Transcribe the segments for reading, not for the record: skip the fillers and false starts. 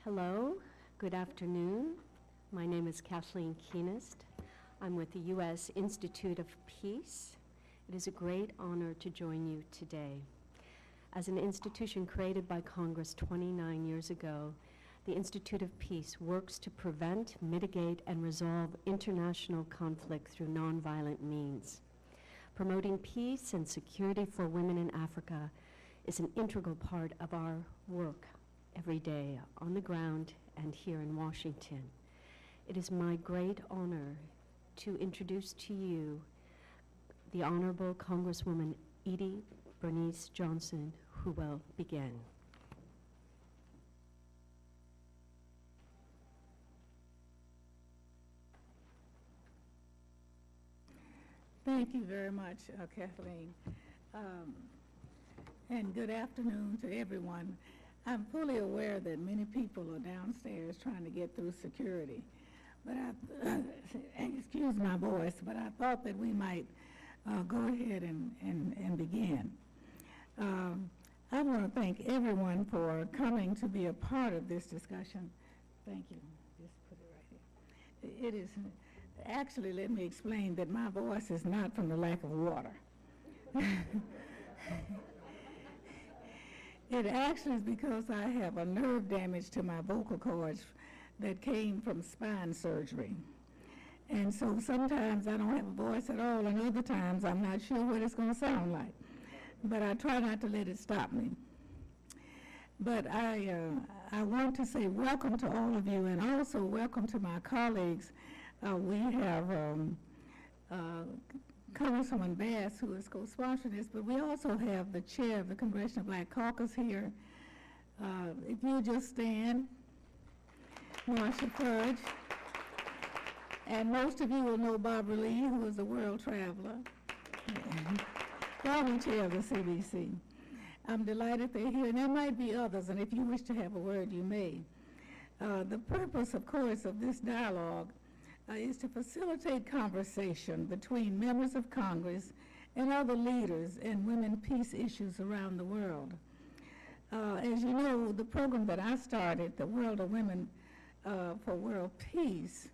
Hello, good afternoon. My name is Kathleen Keenest. I'm with the U.S. Institute of Peace. It is a great honor to join you today. As an institution created by Congress 29 years ago, the Institute of Peace works to prevent, mitigate, and resolve international conflict through nonviolent means. Promoting peace and security for women in Africa is an integral part of our work every day on the ground and here in Washington. It is my great honor to introduce to you the Honorable Congresswoman Eddie Bernice Johnson, who will begin. Thank you very much, Kathleen. And good afternoon to everyone. I'm fully aware that many people are downstairs trying to get through security. But excuse my voice, but I thought that we might go ahead and begin. I want to thank everyone for coming to be a part of this discussion. Thank you. Just put it right here. It is, actually, let me explain that my voice is not from the lack of water. It actually is because I have a nerve damage to my vocal cords that came from spine surgery. And so sometimes I don't have a voice at all, and other times I'm not sure what it's going to sound like. But I try not to let it stop me. But I want to say welcome to all of you, and also welcome to my colleagues. We have Congresswoman Bass, who is co-sponsoring this, but we also have the chair of the Congressional Black Caucus here. If you just stand, Marsha Fudge. And most of you will know Barbara Lee, who is a world traveler, former chair of the CBC. I'm delighted they're here, and there might be others, and if you wish to have a word, you may. The purpose, of course, of this dialogue is to facilitate conversation between members of Congress and other leaders in women peace issues around the world. As you know, the program that I started, the World of Women for World Peace,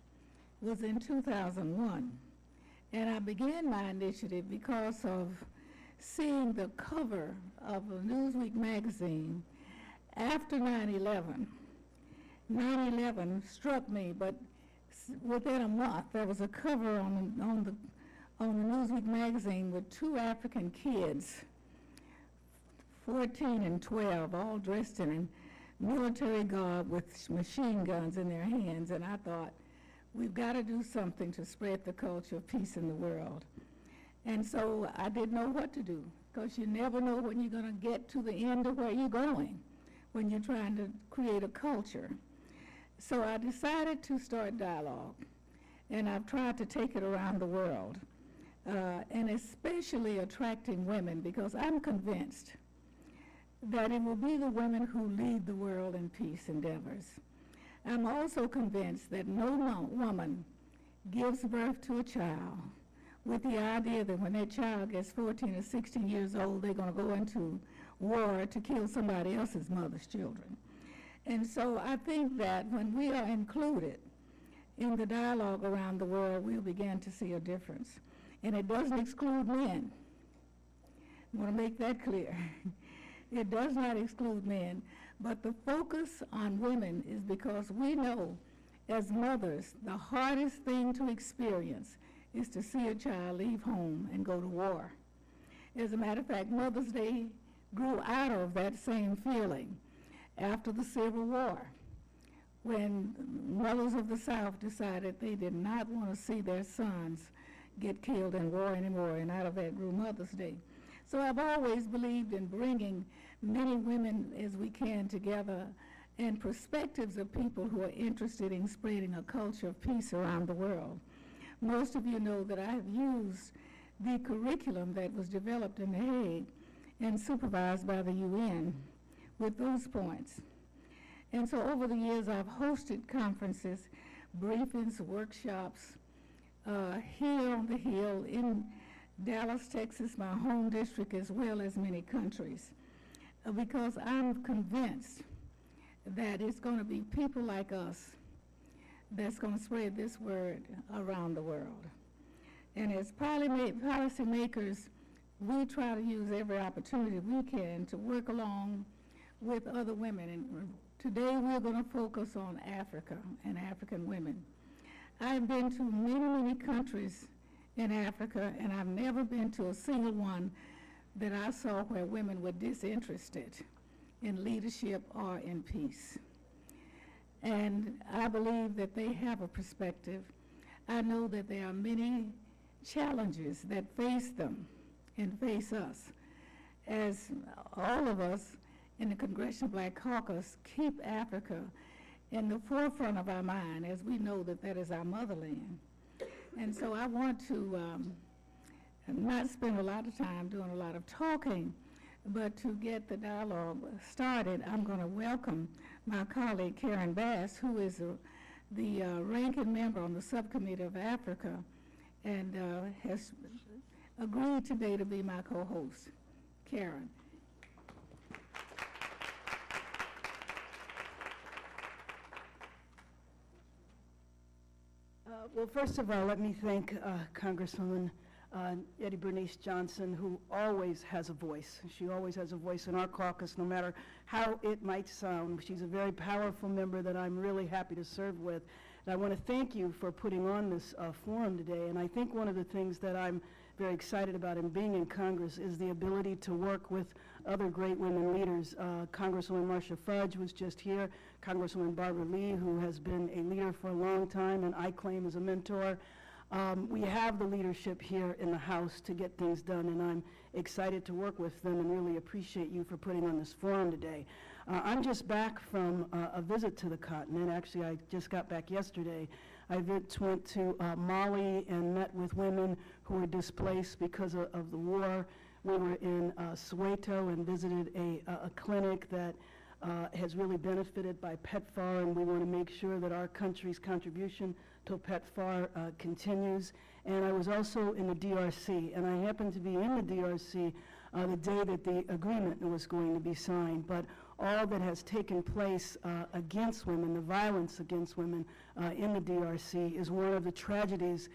was in 2001. And I began my initiative because of seeing the cover of a Newsweek magazine after 9/11. 9/11 struck me, but within a month, there was a cover on the Newsweek magazine with two African kids, 14 and 12, all dressed in military garb with machine guns in their hands. And I thought, we've got to do something to spread the culture of peace in the world. And so I didn't know what to do, because you never know when you're going to get to the end of where you're going when you're trying to create a culture. So I decided to start dialogue, and I've tried to take it around the world, and especially attracting women, because I'm convinced that it will be the women who lead the world in peace endeavors. I'm also convinced that no woman gives birth to a child with the idea that when that child gets 14 or 16 years old, they're going to go into war to kill somebody else's mother's children. And so I think that when we are included in the dialogue around the world, we'll begin to see a difference. And it doesn't exclude men. I want to make that clear. It does not exclude men, but the focus on women is because we know as mothers, the hardest thing to experience is to see a child leave home and go to war. As a matter of fact, Mother's Day grew out of that same feeling after the Civil War, when mothers of the South decided they did not want to see their sons get killed in war anymore, and out of that grew Mother's Day. So I've always believed in bringing many women as we can together, and perspectives of people who are interested in spreading a culture of peace around the world. Most of you know that I have used the curriculum that was developed in The Hague and supervised by the UN with those points. And so over the years, I've hosted conferences, briefings, workshops, here on the Hill, in Dallas, Texas, my home district, as well as many countries, because I'm convinced that it's going to be people like us that's going to spread this word around the world. And as policy makers, we try to use every opportunity we can to work along with other women. And today we're going to focus on Africa and African women. I've been to many, many countries in Africa, and I've never been to a single one that I saw where women were disinterested in leadership or in peace. And I believe that they have a perspective. I know that there are many challenges that face them and face us, as all of us in the Congressional Black Caucus keep Africa in the forefront of our mind, as we know that that is our motherland. And so I want to not spend a lot of time doing a lot of talking, but to get the dialogue started, I'm going to welcome my colleague Karen Bass, who is the ranking member on the Subcommittee of Africa and has agreed today to be my co-host. Karen. Well, first of all, let me thank Congresswoman Eddie Bernice Johnson, who always has a voice. She always has a voice in our caucus, no matter how it might sound. She's a very powerful member that I'm really happy to serve with. And I want to thank you for putting on this forum today. And I think one of the things that I'm very excited about in being in Congress is the ability to work with other great women leaders. Congresswoman Marcia Fudge was just here, Congresswoman Barbara Lee, who has been a leader for a long time and I claim as a mentor. We have the leadership here in the House to get things done, and I'm excited to work with them and really appreciate you for putting on this forum today. I'm just back from a visit to the continent. Actually, I just got back yesterday. I went to Mali and met with women who were displaced because of the war. We were in Soweto and visited a clinic that has really benefited by PEPFAR, and we want to make sure that our country's contribution to PEPFAR continues. And I was also in the DRC, and I happened to be in the DRC the day that the agreement was going to be signed. But all that has taken place against women, the violence against women in the DRC, is one of the tragedies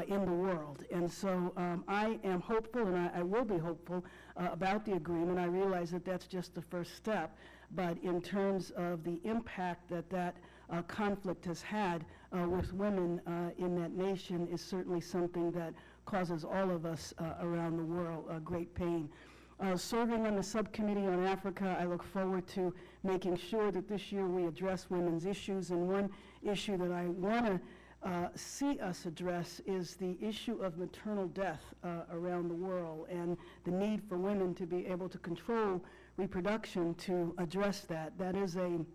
in the world. And so I am hopeful, and I will be hopeful about the agreement. I realize that that's just the first step. But in terms of the impact that that conflict has had with women in that nation is certainly something that causes all of us around the world great pain. Serving on the Subcommittee on Africa, I look forward to making sure that this year we address women's issues. And one issue that I want to see us address is the issue of maternal death around the world and the need for women to be able to control reproduction to address that. That is a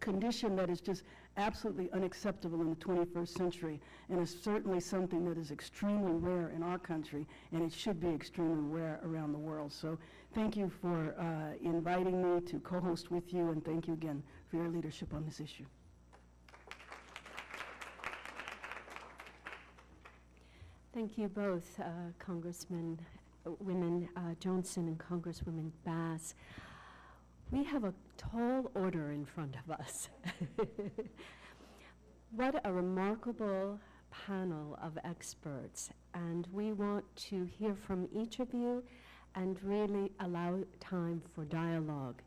condition that is just absolutely unacceptable in the 21st century, and is certainly something that is extremely rare in our country, and it should be extremely rare around the world. So thank you for inviting me to co-host with you, and thank you again for your leadership on this issue. Thank you both, Congresswoman Johnson and Congresswoman Bass. We have a tall order in front of us. What a remarkable panel of experts, and we want to hear from each of you and really allow time for dialogue.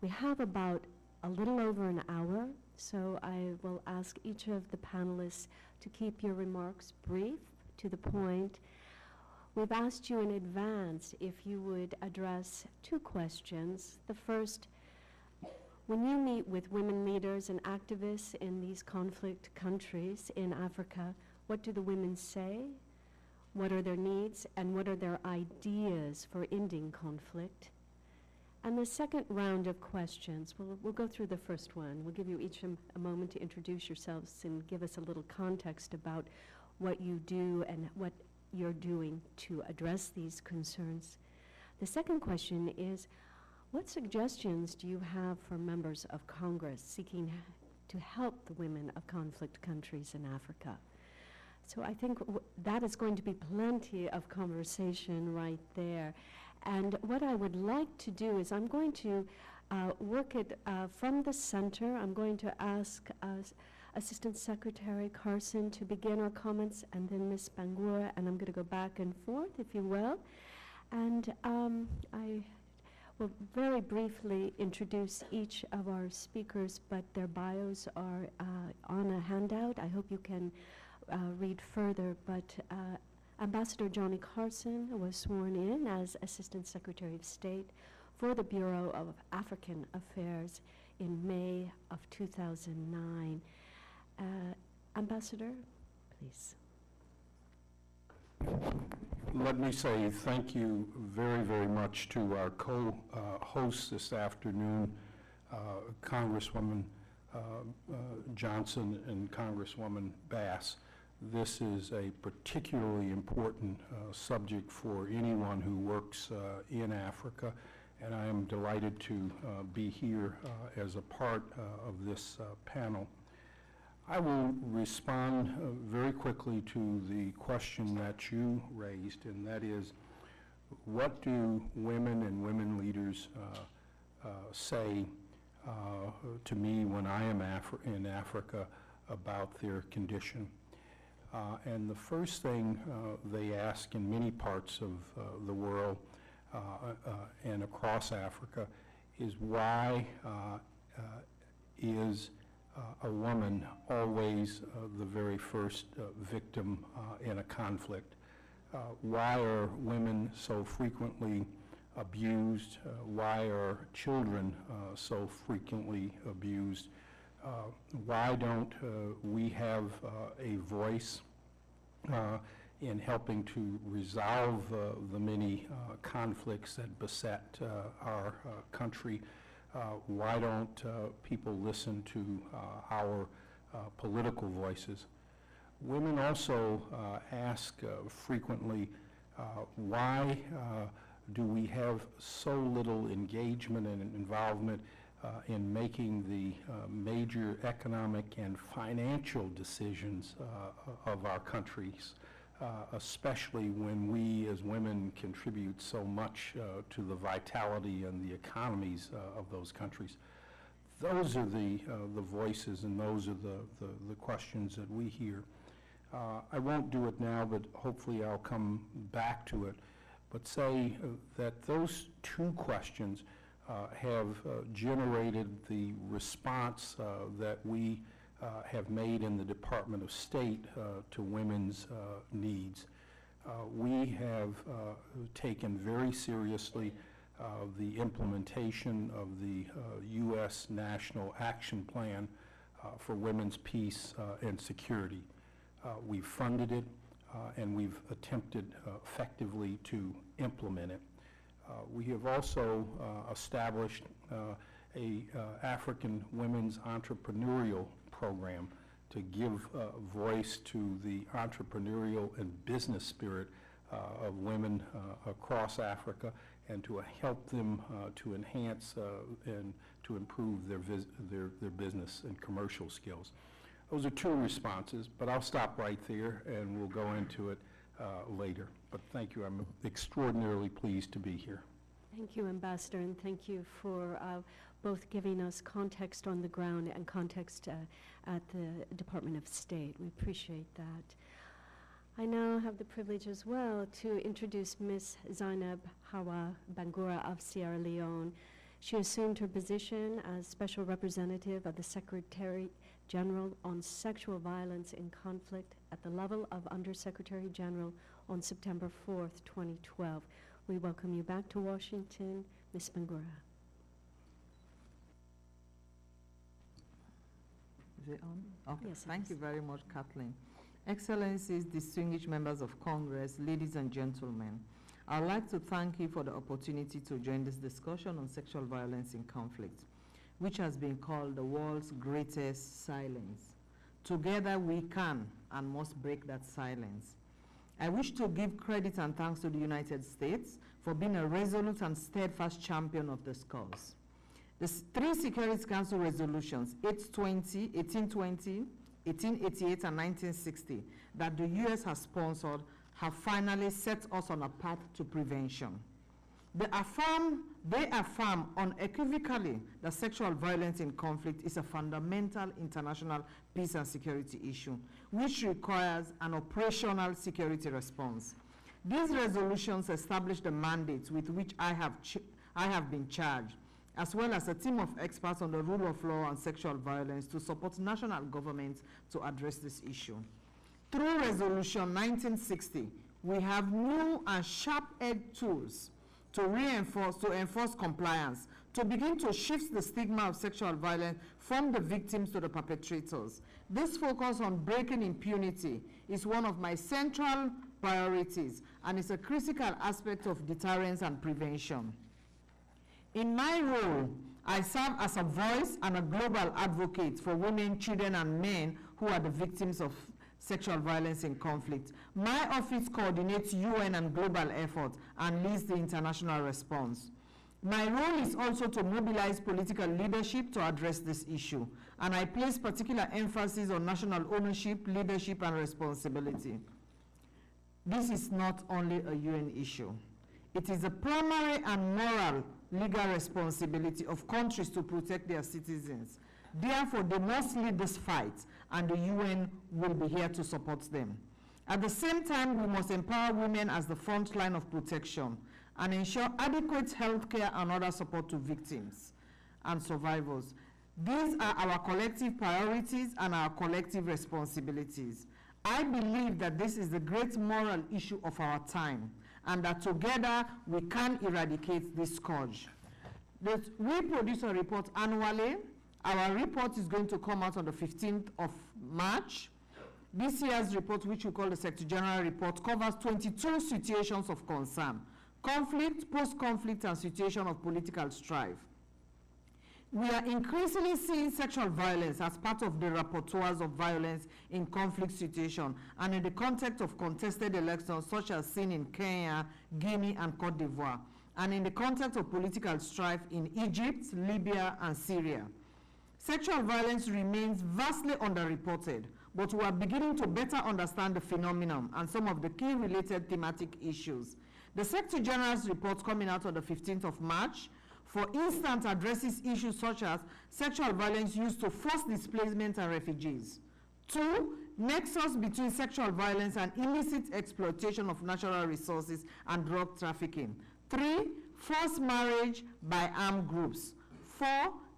We have about a little over an hour, so I will ask each of the panelists to keep your remarks brief, to the point. We've asked you in advance if you would address two questions. The first, when you meet with women leaders and activists in these conflict countries in Africa, what do the women say? What are their needs, and what are their ideas for ending conflict? And the second round of questions, we'll go through the first one. We'll give you each a moment to introduce yourselves and give us a little context about what you do and what you're doing to address these concerns. The second question is, what suggestions do you have for members of Congress seeking to help the women of conflict countries in Africa? So I think that is going to be plenty of conversation right there. And what I would like to do is I'm going to work it from the center. I'm going to ask Assistant Secretary Carson to begin our comments, and then Ms. Bangura, and I'm going to go back and forth, if you will. And I will very briefly introduce each of our speakers, but their bios are on a handout. I hope you can read further, but Ambassador Johnny Carson was sworn in as Assistant Secretary of State for the Bureau of African Affairs in May of 2009. Ambassador, please. Let me say thank you very, very much to our co-hosts this afternoon, Congresswoman Johnson and Congresswoman Bass. This is a particularly important subject for anyone who works in Africa, and I am delighted to be here as a part of this panel. I will respond very quickly to the question that you raised, and that is, what do women and women leaders say to me when I am in Africa about their condition? And the first thing they ask in many parts of the world and across Africa is, why is a woman always the very first victim in a conflict? Why are women so frequently abused? Why are children so frequently abused? Why don't we have a voice in helping to resolve the many conflicts that beset our country? Why don't people listen to our political voices? Women also ask frequently, why do we have so little engagement and involvement in making the major economic and financial decisions of our countries, especially when we as women contribute so much to the vitality and the economies of those countries? Those are the voices, and those are the questions that we hear. I won't do it now, but hopefully I'll come back to it. But say that those two questions have generated the response that we have made in the Department of State to women's needs. We have taken very seriously the implementation of the U.S. National Action Plan for Women's Peace and Security. We've funded it, and we've attempted effectively to implement it. We have also established a African women's entrepreneurial program to give voice to the entrepreneurial and business spirit of women across Africa, and to help them to enhance and to improve their business and commercial skills. Those are two responses, but I'll stop right there and we'll go into it later. But thank you. I'm extraordinarily pleased to be here. Thank you, Ambassador, and thank you for both giving us context on the ground and context at the Department of State. We appreciate that. I now have the privilege as well to introduce Ms. Zainab Hawa Bangura of Sierra Leone. She assumed her position as Special Representative of the Secretary General on Sexual Violence in Conflict at the level of Undersecretary General on September 4th, 2012. We welcome you back to Washington, Ms. Bangura. Is it on? Okay. Yes, Thank you very much, Kathleen. Excellencies, distinguished members of Congress, ladies and gentlemen, I'd like to thank you for the opportunity to join this discussion on sexual violence in conflict, which has been called the world's greatest silence. Together we can and must break that silence. I wish to give credit and thanks to the United States for being a resolute and steadfast champion of this cause. The three Security Council resolutions, 820, 1820, 1888, and 1960, that the U.S. has sponsored have finally set us on a path to prevention. They affirm They affirm unequivocally that sexual violence in conflict is a fundamental international peace and security issue, which requires an operational security response. These resolutions establish the mandates with which I have been charged, as well as a team of experts on the rule of law and sexual violence to support national governments to address this issue. Through Resolution 1960, we have new and sharp-edged tools to enforce compliance, to begin to shift the stigma of sexual violence from the victims to the perpetrators. This focus on breaking impunity is one of my central priorities and is a critical aspect of deterrence and prevention. In my role, I serve as a voice and a global advocate for women, children, and men who are the victims of sexual violence in conflict. My office coordinates UN and global efforts and leads the international response. My role is also to mobilize political leadership to address this issue, and I place particular emphasis on national ownership, leadership, and responsibility. This is not only a UN issue. It is a primary and moral legal responsibility of countries to protect their citizens. Therefore, they must lead this fight, and the UN will be here to support them. At the same time, we must empower women as the front line of protection and ensure adequate health care and other support to victims and survivors. These are our collective priorities and our collective responsibilities. I believe that this is the great moral issue of our time, and that together we can eradicate this scourge. We produce a report annually. Our report is going to come out on the 15th of March. This year's report, which we call the Secretary General Report, covers 22 situations of concern: conflict, post-conflict, and situation of political strife. We are increasingly seeing sexual violence as part of the rapporteurs of violence in conflict situation and in the context of contested elections such as seen in Kenya, Guinea, and Cote d'Ivoire, and in the context of political strife in Egypt, Libya, and Syria. Sexual violence remains vastly underreported, but we are beginning to better understand the phenomenon and some of the key related thematic issues. The Secretary General's report coming out on the 15th of March, for instance, addresses issues such as sexual violence used to force displacement and refugees. 2, nexus between sexual violence and illicit exploitation of natural resources and drug trafficking. 3, forced marriage by armed groups. 4,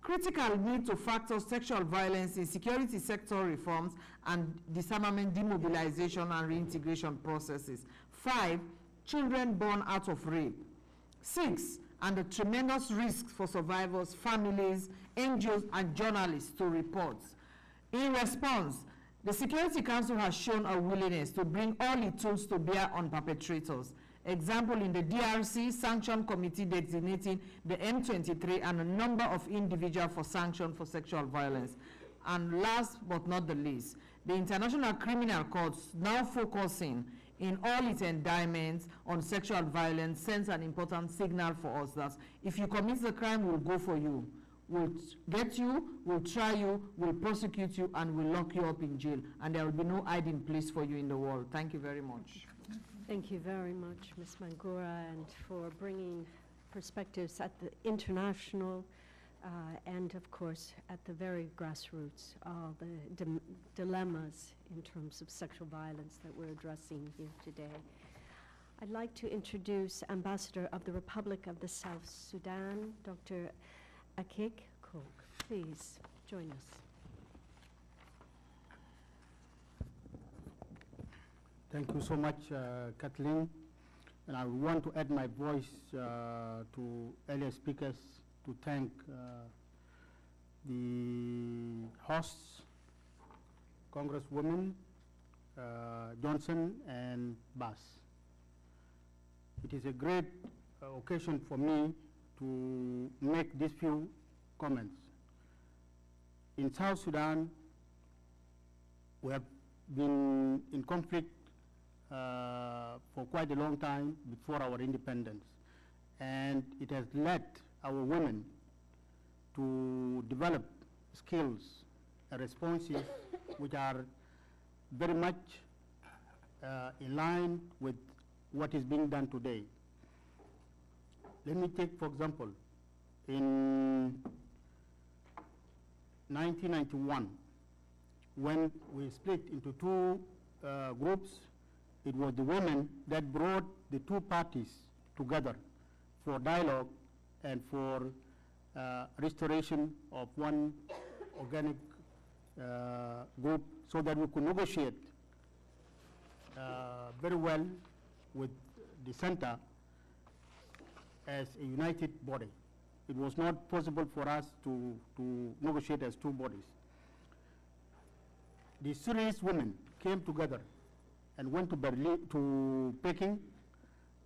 critical need to factor sexual violence in security sector reforms and disarmament, demobilization, and reintegration processes. 5, children born out of rape. 6, and the tremendous risks for survivors, families, NGOs, and journalists to report. In response, the Security Council has shown a willingness to bring all its tools to bear on perpetrators. Example, in the DRC, Sanction Committee designating the M23 and a number of individuals for sanction for sexual violence. And last but not the least, the International Criminal Court, now focusing in all its indictments on sexual violence, sends an important signal for us that if you commit the crime, we'll go for you. We'll get you, we'll try you, we'll prosecute you, and we'll lock you up in jail. And there will be no hiding place for you in the world. Thank you very much. Thank you very much, Ms. Mangura, and for bringing perspectives at the international and, of course, at the very grassroots, the dilemmas in terms of sexual violence that we're addressing here today. I'd like to introduce Ambassador of the Republic of the South Sudan, Dr. Akik Kok. Please join us. Thank you so much, Kathleen. And I want to add my voice to earlier speakers to thank the hosts, Congresswoman Johnson and Bass. It is a great occasion for me to make these few comments. In South Sudan, we have been in conflict for quite a long time before our independence, and it has led our women to develop skills and responses which are very much in line with what is being done today. Let me take, for example, in 1991, when we split into two groups, it was the women that brought the two parties together for dialogue and for restoration of one organic group so that we could negotiate very well with the center as a united body. It was not possible for us to negotiate as two bodies. The Sudanese women came together and went to Berlin, to Peking,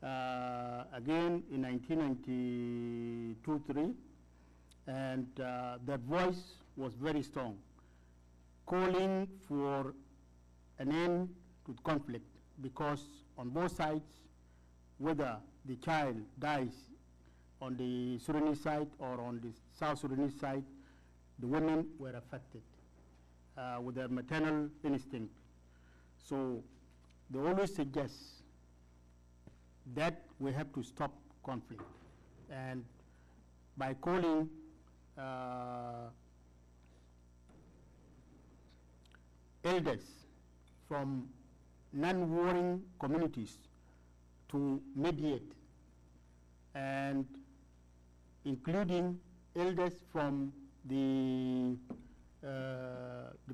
again in 1992-3, and their voice was very strong, calling for an end to conflict, because on both sides, whether the child dies on the Sudanese side or on the South Sudanese side, the women were affected with their maternal instinct. So they always suggest that we have to stop conflict. And by calling elders from non-warring communities to mediate, and including elders from the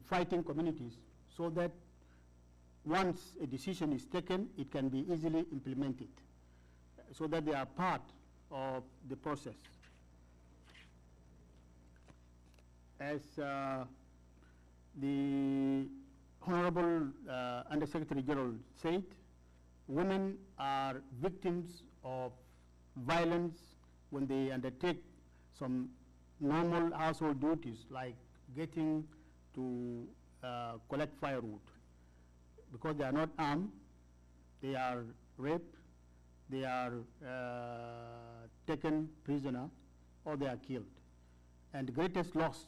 fighting communities, so that once a decision is taken, it can be easily implemented, so that they are part of the process. As the Honorable Undersecretary General said, women are victims of violence when they undertake some normal household duties, like getting to collect firewood. Because they are not armed, they are raped, they are taken prisoner, or they are killed. And the greatest loss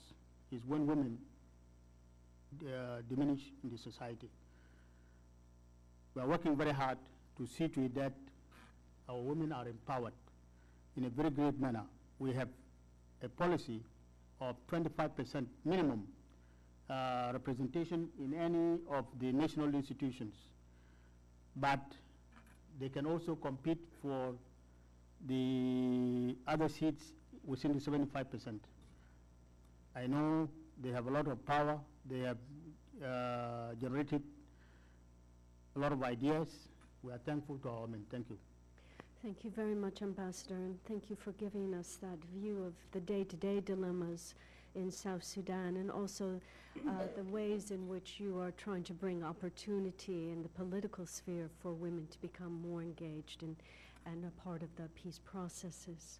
is when women diminish in the society. We are working very hard to see to it that our women are empowered in a very great manner. We have a policy of 25% minimum representation in any of the national institutions, but they can also compete for the other seats within the 75%. I know they have a lot of power, they have generated a lot of ideas. We are thankful to our women. Thank you. Thank you very much, Ambassador, and thank you for giving us that view of the day-to-day dilemmas in South Sudan, and also the ways in which you are trying to bring opportunity in the political sphere for women to become more engaged and a part of the peace processes.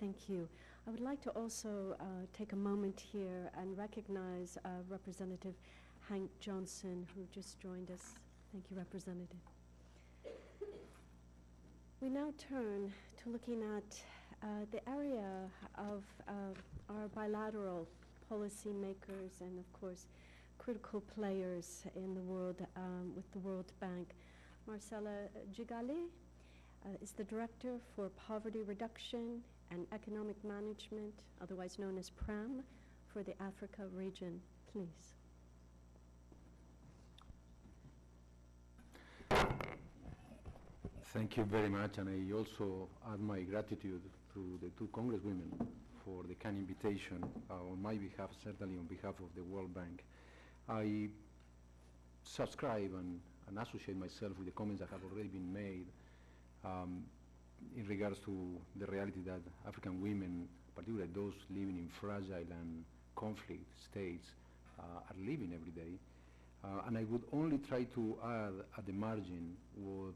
Thank you. I would like to also take a moment here and recognize Representative Hank Johnson, who just joined us. Thank you, Representative. We now turn to looking at the area of our bilateral policy makers and, of course, critical players in the world with the World Bank. Marcela Gigali is the Director for Poverty Reduction and Economic Management, otherwise known as PRAM, for the Africa region. Please. Thank you very much, and I also add my gratitude to the two Congresswomen for the kind invitation on my behalf, certainly on behalf of the World Bank. I subscribe and associate myself with the comments that have already been made in regards to the reality that African women, particularly those living in fragile and conflict states, are living every day. And I would only try to add at the margin what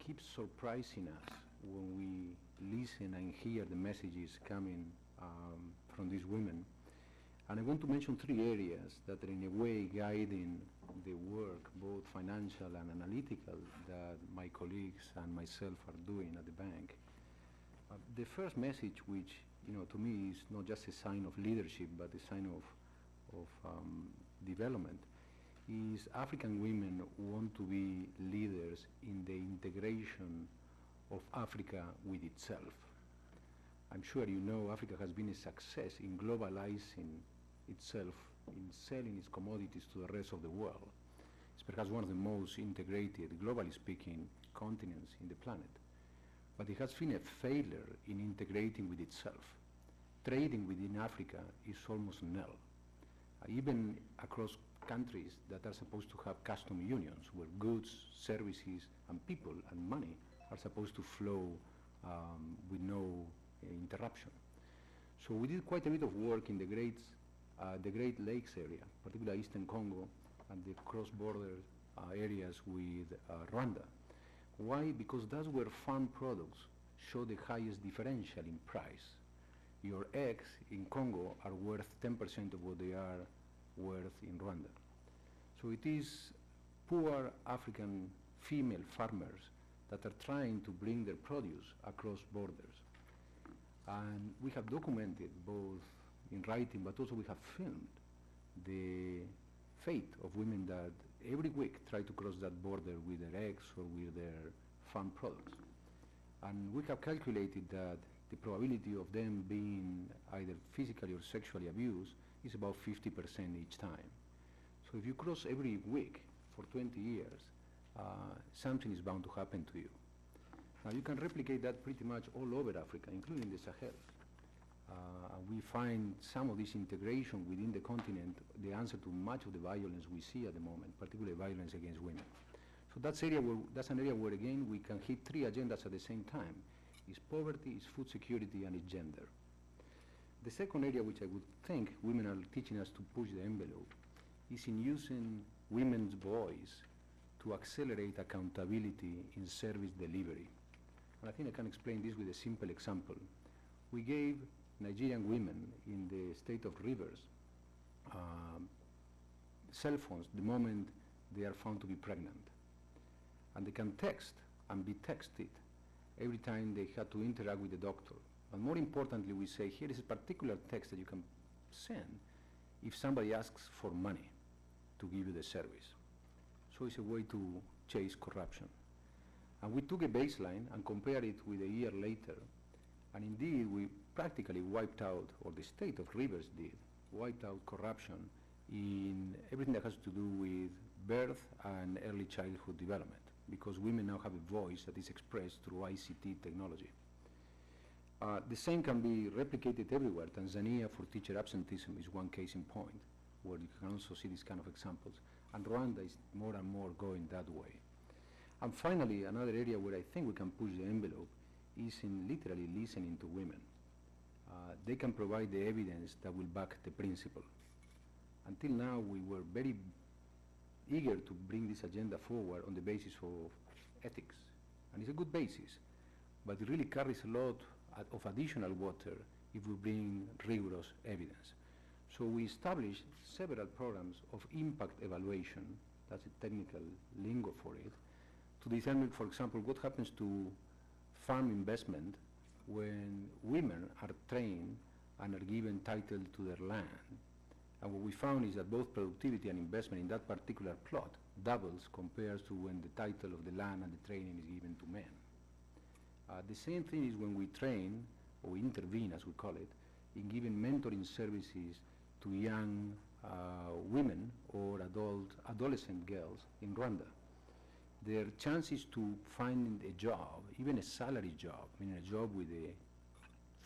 keeps surprising us when we listen and hear the messages coming from these women. And I want to mention three areas that are in a way guiding the work, both financial and analytical, that my colleagues and myself are doing at the bank. The first message, which to me is not just a sign of leadership, but a sign of development, is African women want to be leaders in the integration of Africa with itself. I'm sure you know Africa has been a success in globalizing itself, in selling its commodities to the rest of the world. It's perhaps one of the most integrated, globally speaking, continents in the planet. But it has been a failure in integrating with itself. Trading within Africa is almost nil. Even across countries that are supposed to have custom unions, where goods, services, and people and money are supposed to flow with no interruption. So we did quite a bit of work in the Great Lakes area, particularly Eastern Congo and the cross-border areas with Rwanda. Why? Because that's where farm products show the highest differential in price. Your eggs in Congo are worth 10% of what they are worth in Rwanda. So it is poor African female farmers that are trying to bring their produce across borders. And we have documented both in writing, but also we have filmed the fate of women that every week try to cross that border with their eggs or with their farm products. And we have calculated that the probability of them being either physically or sexually abused is about 50% each time. So if you cross every week for 20 years, something is bound to happen to you. Now you can replicate that pretty much all over Africa, including the Sahel. We find some of this integration within the continent the answer to much of the violence we see at the moment, particularly violence against women. So that's an area where, again, we can hit three agendas at the same time. It's poverty, it's food security, and it's gender. The second area which I would think women are teaching us to push the envelope is in using women's voice to accelerate accountability in service delivery. And I think I can explain this with a simple example. We gave Nigerian women in the state of Rivers cell phones the moment they are found to be pregnant. And they can text and be texted every time they had to interact with the doctor. But more importantly, we say, here is a particular text that you can send if somebody asks for money to give you the service. So it's a way to chase corruption. And we took a baseline and compared it with a year later, and indeed we practically wiped out, or the state of Rivers did, wiped out corruption in everything that has to do with birth and early childhood development, because women now have a voice that is expressed through ICT technology. The same can be replicated everywhere. Tanzania for teacher absenteeism is one case in point, where you can also see these kind of examples. And Rwanda is more and more going that way. And finally, another area where I think we can push the envelope is in literally listening to women. They can provide the evidence that will back the principle. Until now, we were very eager to bring this agenda forward on the basis of ethics. And it's a good basis, but it really carries a lot of additional water if we bring rigorous evidence. So we established several programs of impact evaluation, that's a technical lingo for it, to determine, for example, what happens to farm investment when women are trained and are given title to their land. And what we found is that both productivity and investment in that particular plot doubles compared to when the title of the land and the training is given to men. The same thing is when we train, or intervene as we call it, in giving mentoring services to young women or adolescent girls in Rwanda. Their chances to find a job, even a salary job, meaning a job with a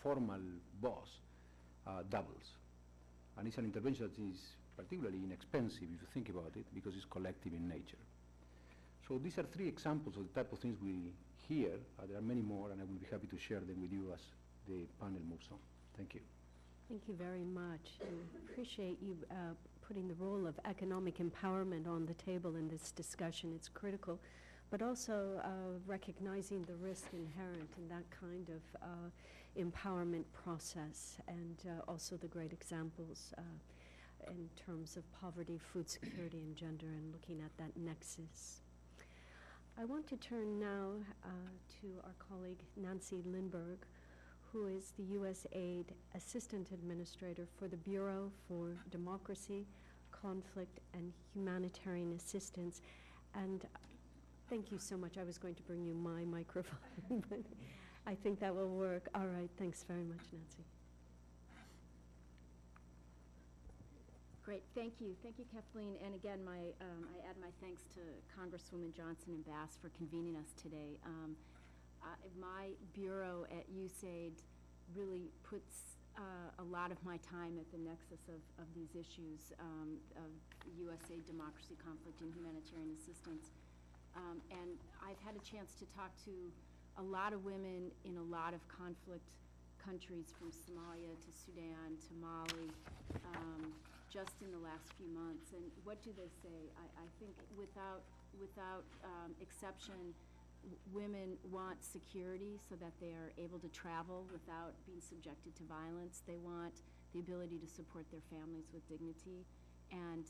formal boss, doubles. And it's an intervention that is particularly inexpensive if you think about it, because it's collective in nature. So these are three examples of the type of things we hear. There are many more, and I will be happy to share them with you as the panel moves on. Thank you. Thank you very much. I appreciate you putting the role of economic empowerment on the table in this discussion. It's critical, but also recognizing the risk inherent in that kind of empowerment process, and also the great examples in terms of poverty, food security, and gender, and looking at that nexus. I want to turn now to our colleague Nancy Lindberg, who is the USAID Assistant Administrator for the Bureau for Democracy, Conflict, and Humanitarian Assistance. And Thank you so much. I was going to bring you my microphone, but I think that will work. All right, thanks very much, Nancy. Great, thank you. Thank you, Kathleen. And again, I add my thanks to Congresswoman Johnson and Bass for convening us today. My bureau at USAID really puts a lot of my time at the nexus of these issues of USAID democracy, conflict, and humanitarian assistance. And I've had a chance to talk to a lot of women in a lot of conflict countries, from Somalia to Sudan to Mali, just in the last few months. And what do they say? I think without exception, women want security so that they are able to travel without being subjected to violence. They want the ability to support their families with dignity, and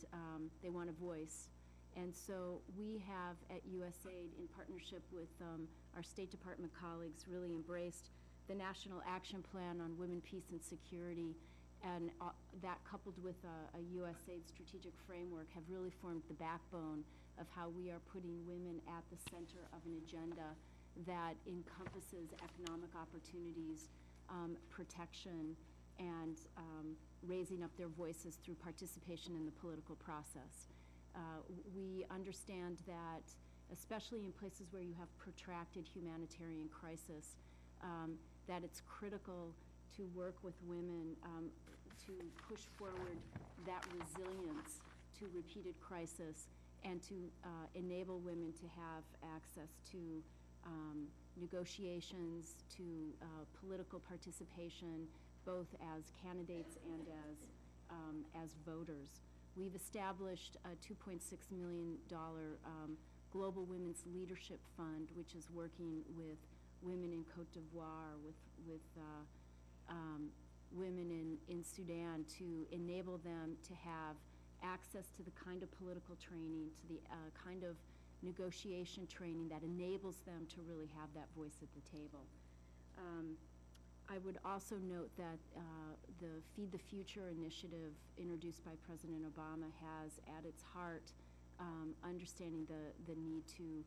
they want a voice. And so we have at USAID, in partnership with our State Department colleagues, really embraced the National Action Plan on Women, Peace, and Security, and that, coupled with a USAID strategic framework, have really formed the backbone of how we are putting women at the center of an agenda that encompasses economic opportunities, protection, and raising up their voices through participation in the political process. We understand that, especially in places where you have protracted humanitarian crisis, that it's critical to work with women to push forward that resilience to repeated crisis, and to enable women to have access to negotiations, to political participation, both as candidates and as voters. We've established a $2.6 million Global Women's Leadership Fund, which is working with women in Cote d'Ivoire, with women in Sudan, to enable them to have access to the kind of political training, to the kind of negotiation training that enables them to really have that voice at the table. I would also note that the Feed the Future initiative introduced by President Obama has at its heart understanding the need to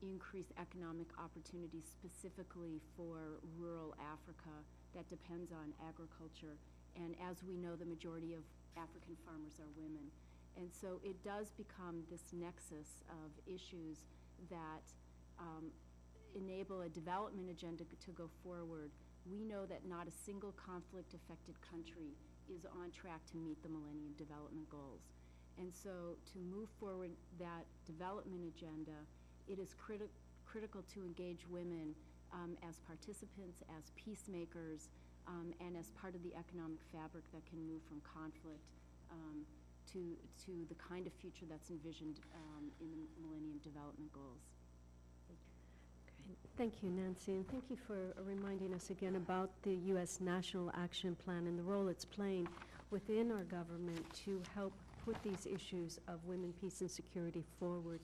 increase economic opportunities specifically for rural Africa that depends on agriculture. And as we know, the majority of African farmers are women. And so it does become this nexus of issues that enable a development agenda to go forward. We know that not a single conflict-affected country is on track to meet the Millennium Development Goals. And so to move forward that development agenda, it is critical to engage women as participants, as peacemakers, and as part of the economic fabric that can move from conflict to the kind of future that's envisioned in the Millennium Development Goals. Great. Thank you, Nancy, and thank you for reminding us again about the U.S. National Action Plan and the role it's playing within our government to help put these issues of women, peace, and security forward.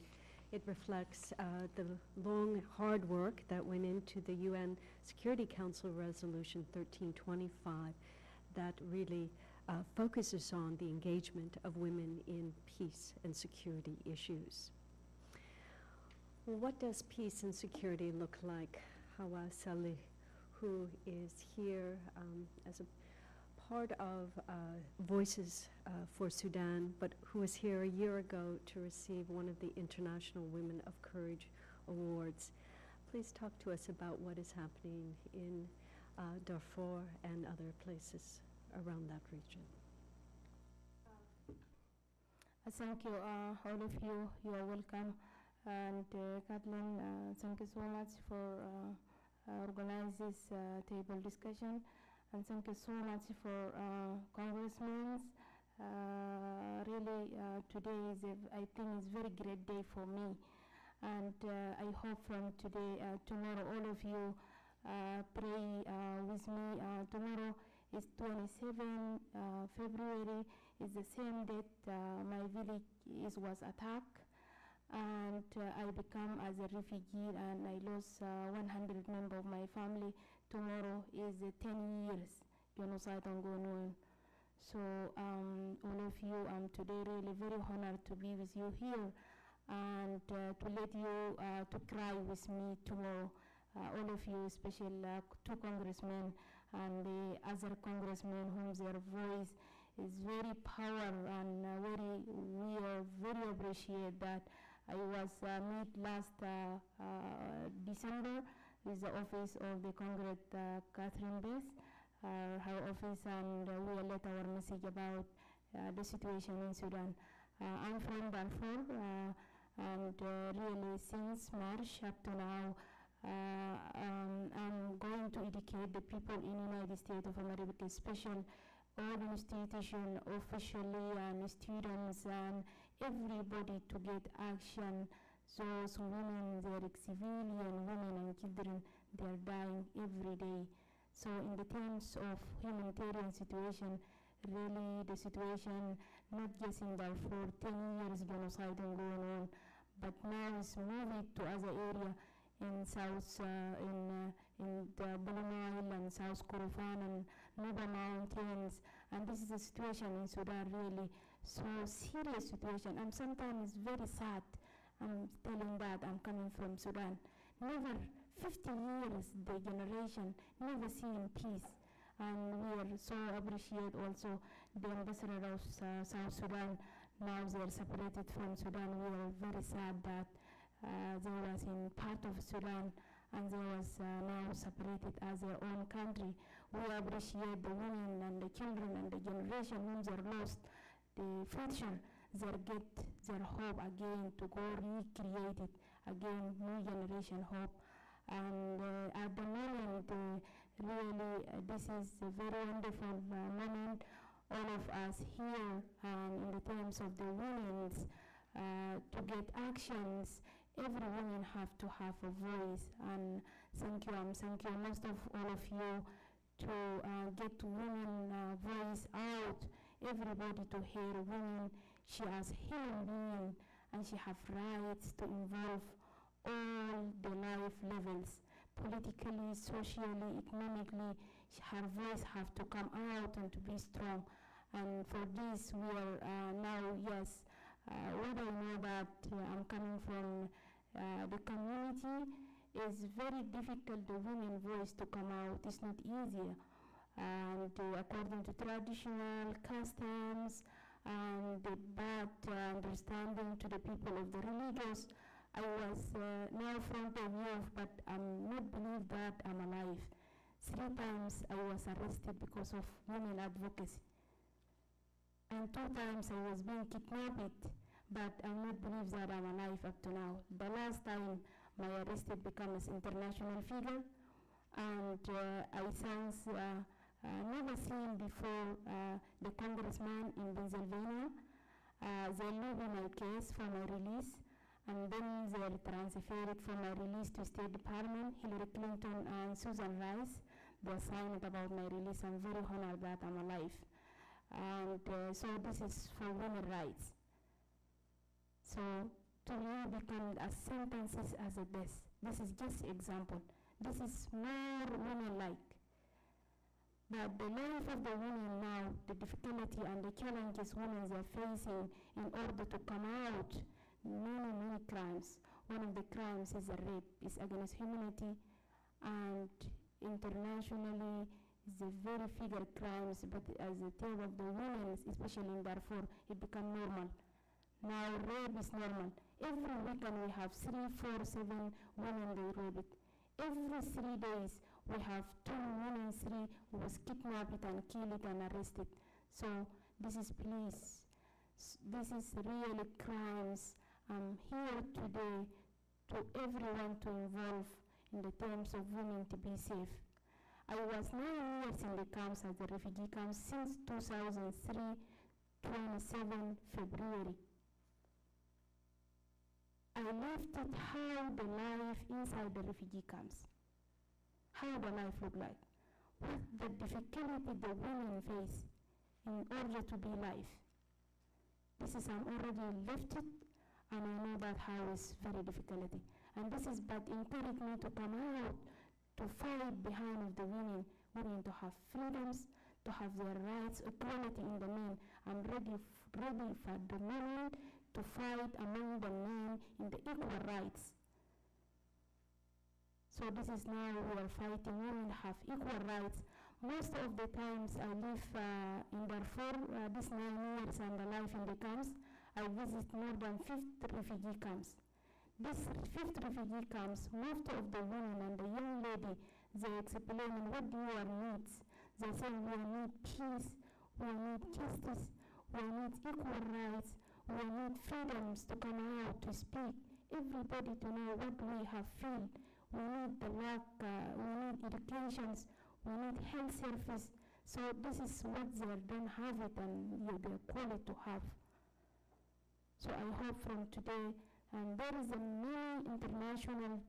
It reflects the long, hard work that went into the UN Security Council Resolution 1325 that really focuses on the engagement of women in peace and security issues. Well, what does peace and security look like? Hawa Saleh, who is here as a part of Voices for Sudan, but who was here a year ago to receive one of the International Women of Courage Awards. Please talk to us about what is happening in Darfur and other places around that region. Thank you, all of you. You are welcome. And Kathleen, thank you so much for organizing this table discussion. And thank you so much for Congressmen. Really, today is, I think, is a very great day for me. And I hope from today, tomorrow, all of you pray with me. Tomorrow is 27 February. It's the same date my village was attacked. And I become as a refugee, and I lost 100 members of my family. Tomorrow is 10 years genocide ongoing. So all of you, I'm today really very honored to be with you here. and to let you to cry with me tomorrow. All of you, especially two congressmen and the other congressmen whom their voice is very powerful, and we are very appreciate that. I was meet last December with the office of the Congresswoman Karen Bass, her office, and we let our message about the situation in Sudan. I'm from Darfur, and really since March up to now, I'm going to educate the people in the United States of America, especially all institutions, officially, and students, and everybody to get action. Those women, they're civilian women and children, they're dying every day. So in the terms of humanitarian situation, really the situation, not just in Darfur, 10 years genocide going on, but now it's moving to other area in South, in the Blue Nile and South Kordofan and Nuba Mountains. And this is a situation in Sudan, really so serious situation. And sometimes very sad. I'm telling that I'm coming from Sudan. Never, 50 years, the generation, never seen peace. And we are so appreciate also the ambassador of South Sudan. Now they're separated from Sudan. We are very sad that they was in part of Sudan and they was now separated as their own country. We appreciate the women and the children and the generation whom they lost the future. They get their hope again to go recreate it again, new generation hope. And at the moment, really, this is a very wonderful moment. All of us here, in the terms of the women's, to get actions, every woman have to have a voice. And thank you most of all of you to get women voice out, everybody to hear women. She has human being and she have rights to involve all the life levels, politically, socially, economically. Her voice have to come out and to be strong. And for this, we are now, yes, what I know that I'm coming from the community, is very difficult, the women voice to come out. It's not easy. And according to traditional customs, and the bad understanding to the people of the religious, I was now front of youth, but I'm not believe that I'm alive. 3 times I was arrested because of women advocacy. And 2 times I was being kidnapped, but I not believe that I'm alive up to now. The last time my arrested becomes international figure, and I since never seen before the congressman in Pennsylvania. They look in my case for my release, and then they transferred from my release to State Department. Hillary Clinton and Susan Rice, they signed about my release. I'm very honored that I'm alive. And so this is for women's rights. So to me become as sentences as a death. This is just example. This is more women-like. But the life of the women now, the difficulty and the challenges women are facing in order to come out, many crimes. One of the crimes is a rape, is against humanity, and internationally is a very figure crimes, but as a tale of the women, especially in Darfur, it become normal. Now rape is normal. Every weekend we have 3, 4, 7 women they rape it. Every 3 days we have 2 women, 3 who was kidnapped and killed and arrested. So this is police. This is really crimes. I'm here today to everyone to involve in the terms of women to be safe. I was 9 years in the camps as a refugee camp since 2003, 27 February. I lived it how the life inside the refugee camps, how the life look like, what the difficulty the women face in order to be live. This is I'm already left it, and I know that how is very difficult. And this is but encourage me to come out, to fight behind of the women to have freedoms, to have their rights, equality in the men. I'm ready for the moment to fight among the men in the equal rights. So this is now we are fighting, women have equal rights. Most of the times I live in Darfur, these 9 years and the life in the camps, I visit more than 50 refugee camps. These 50 refugee camps, most of the women and the young lady, they explain what your needs. They say we need peace, we need justice, we need equal rights, we need freedoms to come out to speak. Everybody to know what we have feel. We need the work, we need educations, we need health service. So this is what they don't have it and they call it to have. So I hope from today, and there is a many international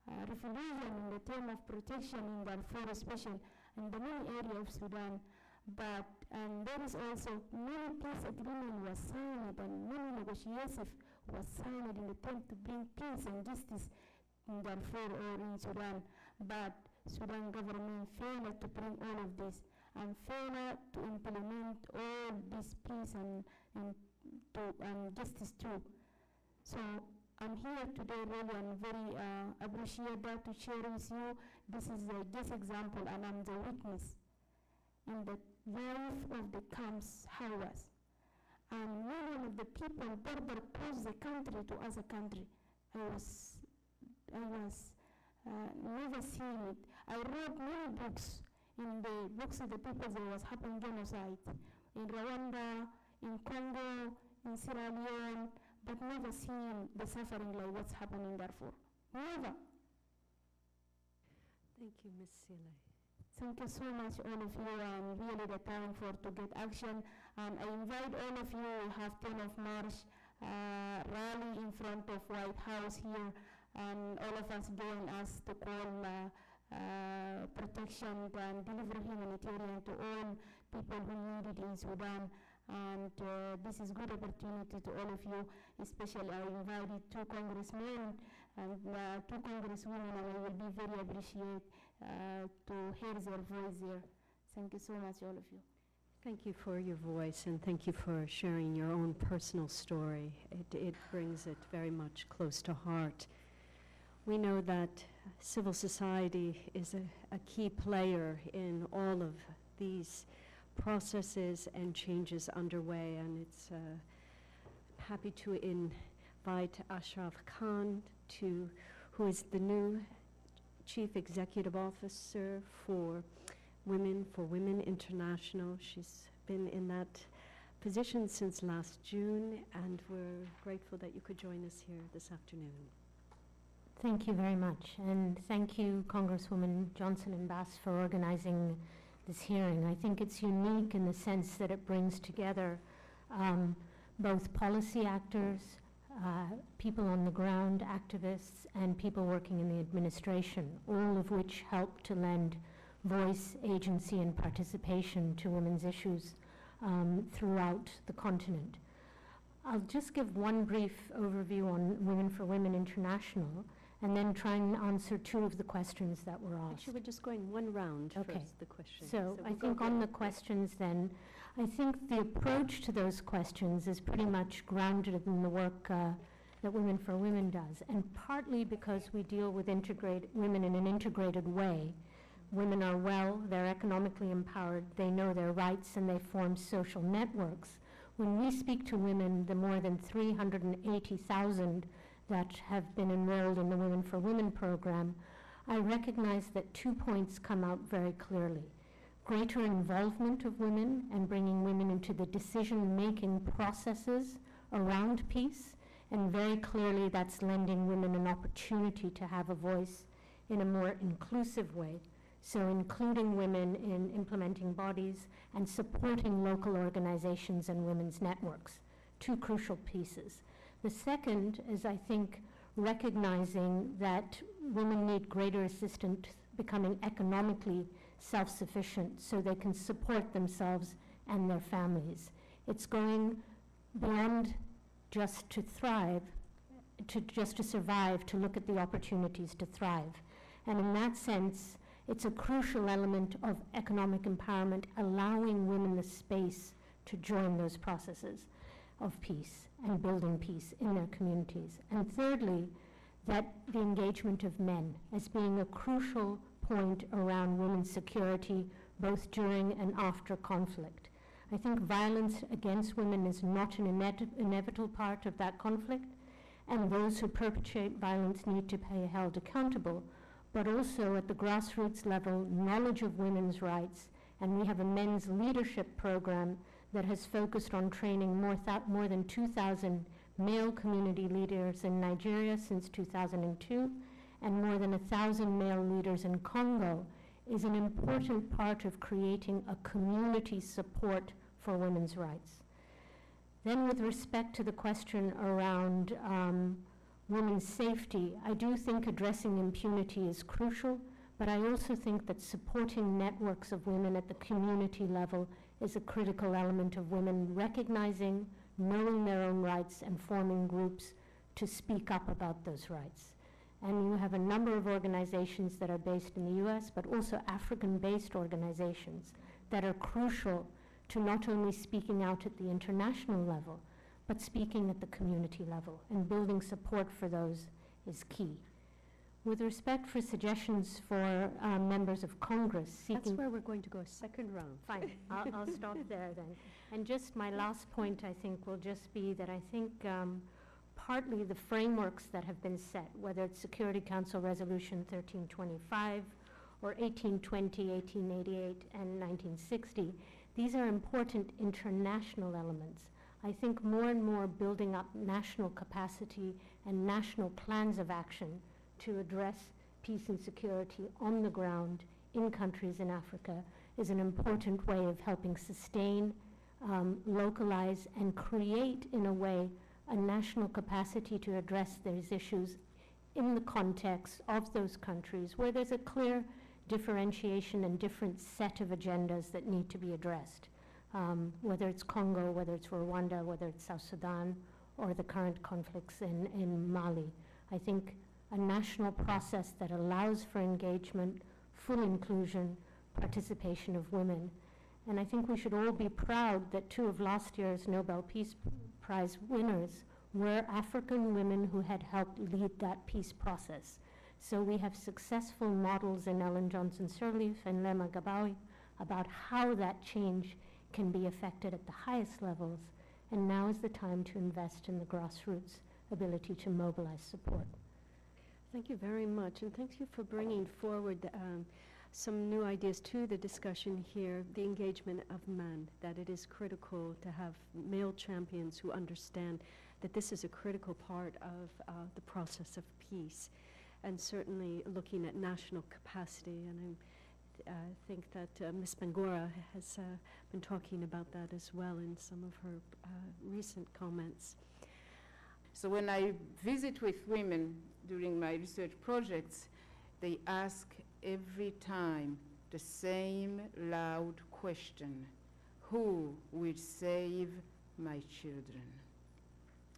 revolution in the term of protection in Darfur especially, and the many areas of Sudan. But there is also many peace agreement was signed and many negotiations was signed in the attempt to bring peace and justice in Darfur or in Sudan. But Sudan government failed to bring all of this and failed to implement all this peace and justice too. So I'm here today really and very appreciate that to share with you. This is just example and I'm the witness in the life of the camps Hawas. And many of the people border across the country to other country. I was never seen it. I wrote many books. In the books of the people there was happening genocide in Rwanda, in Congo, in Sierra Leone, but never seen the suffering like what's happening in Darfur. Never. Thank you, Ms. Sile. Thank you so much, all of you, and really the time for to get action. I invite all of you, we have 10 of March rally in front of White House here, and all of us join us to call protection and deliver humanitarian to all people who need it in Sudan. And this is good opportunity to all of you, especially I invited 2 congressmen and 2 congresswomen, and I will be very appreciate to hear their voice there. Thank you so much, all of you. Thank you for your voice, and thank you for sharing your own personal story. It brings it very much close to heart. We know that civil society is a key player in all of these processes and changes underway, and it's happy to invite Ashraf Khan, who is the new Chief Executive Officer for Women International. She's been in that position since last June, and we're grateful that you could join us here this afternoon. Thank you very much, and thank you, Congresswoman Johnson and Bass, for organizing this hearing. I think it's unique in the sense that it brings together both policy actors, people on the ground, activists, and people working in the administration, all of which help to lend voice, agency, and participation to women's issues throughout the continent. I'll just give one brief overview on Women for Women International, and then try and answer 2 of the questions that were asked. Actually, we're just going one round okay. first, the questions. So we'll I think on the questions then, I think the approach to those questions is pretty much grounded in the work that Women for Women does, and partly because we deal with women in an integrated way. Women are well, they're economically empowered, they know their rights, and they form social networks. When we speak to women, the more than 380,000 that have been enrolled in the Women for Women program, I recognize that 2 points come out very clearly. Greater involvement of women and bringing women into the decision-making processes around peace, and very clearly that's lending women an opportunity to have a voice in a more inclusive way. So including women in implementing bodies and supporting local organizations and women's networks, 2 crucial pieces. The second is, I think, recognizing that women need greater assistance becoming economically self-sufficient so they can support themselves and their families. It's going beyond just to thrive, just to survive, to look at the opportunities to thrive. And in that sense, it's a crucial element of economic empowerment, allowing women the space to join those processes. of peace and building peace in their communities. And thirdly, that the engagement of men as being a crucial point around women's security, both during and after conflict. I think violence against women is not an inevitable part of that conflict, and those who perpetrate violence need to be held accountable, but also at the grassroots level, knowledge of women's rights, and we have a men's leadership program that has focused on training more than 2,000 male community leaders in Nigeria since 2002, and more than 1,000 male leaders in Congo, is an important part of creating a community support for women's rights. Then with respect to the question around women's safety, I do think addressing impunity is crucial, but I also think that supporting networks of women at the community level is a critical element of women recognizing, knowing their own rights, and forming groups to speak up about those rights. And you have a number of organizations that are based in the US, but also African-based organizations that are crucial to not only speaking out at the international level, but speaking at the community level, and building support for those is key. With respect for suggestions for members of Congress seeking— That's where we're going to go a second round. Fine, I'll stop there then. And just my last point, I think, will just be that I think partly the frameworks that have been set, whether it's Security Council Resolution 1325 or 1820, 1888, and 1960, these are important international elements. I think more and more building up national capacity and national plans of action to address peace and security on the ground in countries in Africa is an important way of helping sustain, localize, and create, in a way, a national capacity to address those issues in the context of those countries where there's a clear differentiation and different set of agendas that need to be addressed, whether it's Congo, whether it's Rwanda, whether it's South Sudan, or the current conflicts in Mali. I think a national process that allows for engagement, full inclusion, participation of women. And I think we should all be proud that 2 of last year's Nobel Peace Prize winners were African women who had helped lead that peace process. So we have successful models in Ellen Johnson Sirleaf and Lema Gabawi about how that change can be effected at the highest levels, and now is the time to invest in the grassroots ability to mobilize support. Thank you very much, and thank you for bringing forward some new ideas to the discussion here, the engagement of men, that it is critical to have male champions who understand that this is a critical part of the process of peace, and certainly looking at national capacity. And I think that Ms. Bangura has been talking about that as well in some of her recent comments. So when I visit with women during my research projects, they ask every time the same loud question: who will save my children?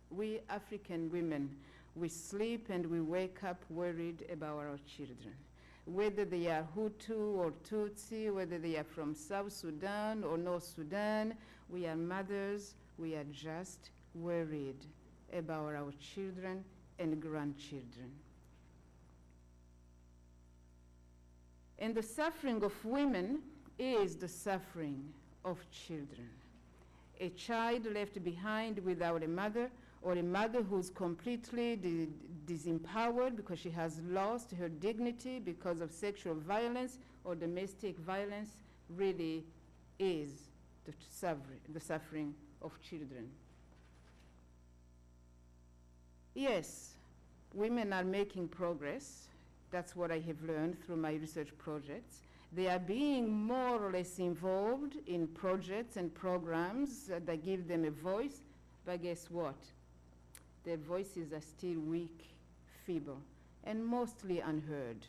We African women, we sleep and we wake up worried about our children. Whether they are Hutu or Tutsi, whether they are from South Sudan or North Sudan, we are mothers, we are just worried about our children and grandchildren. And the suffering of women is the suffering of children. A child left behind without a mother, or a mother who's completely disempowered because she has lost her dignity because of sexual violence or domestic violence, really is the suffering of children. Yes, women are making progress. That's what I have learned through my research projects. They are being more or less involved in projects and programs that give them a voice, but guess what? Their voices are still weak, feeble, and mostly unheard.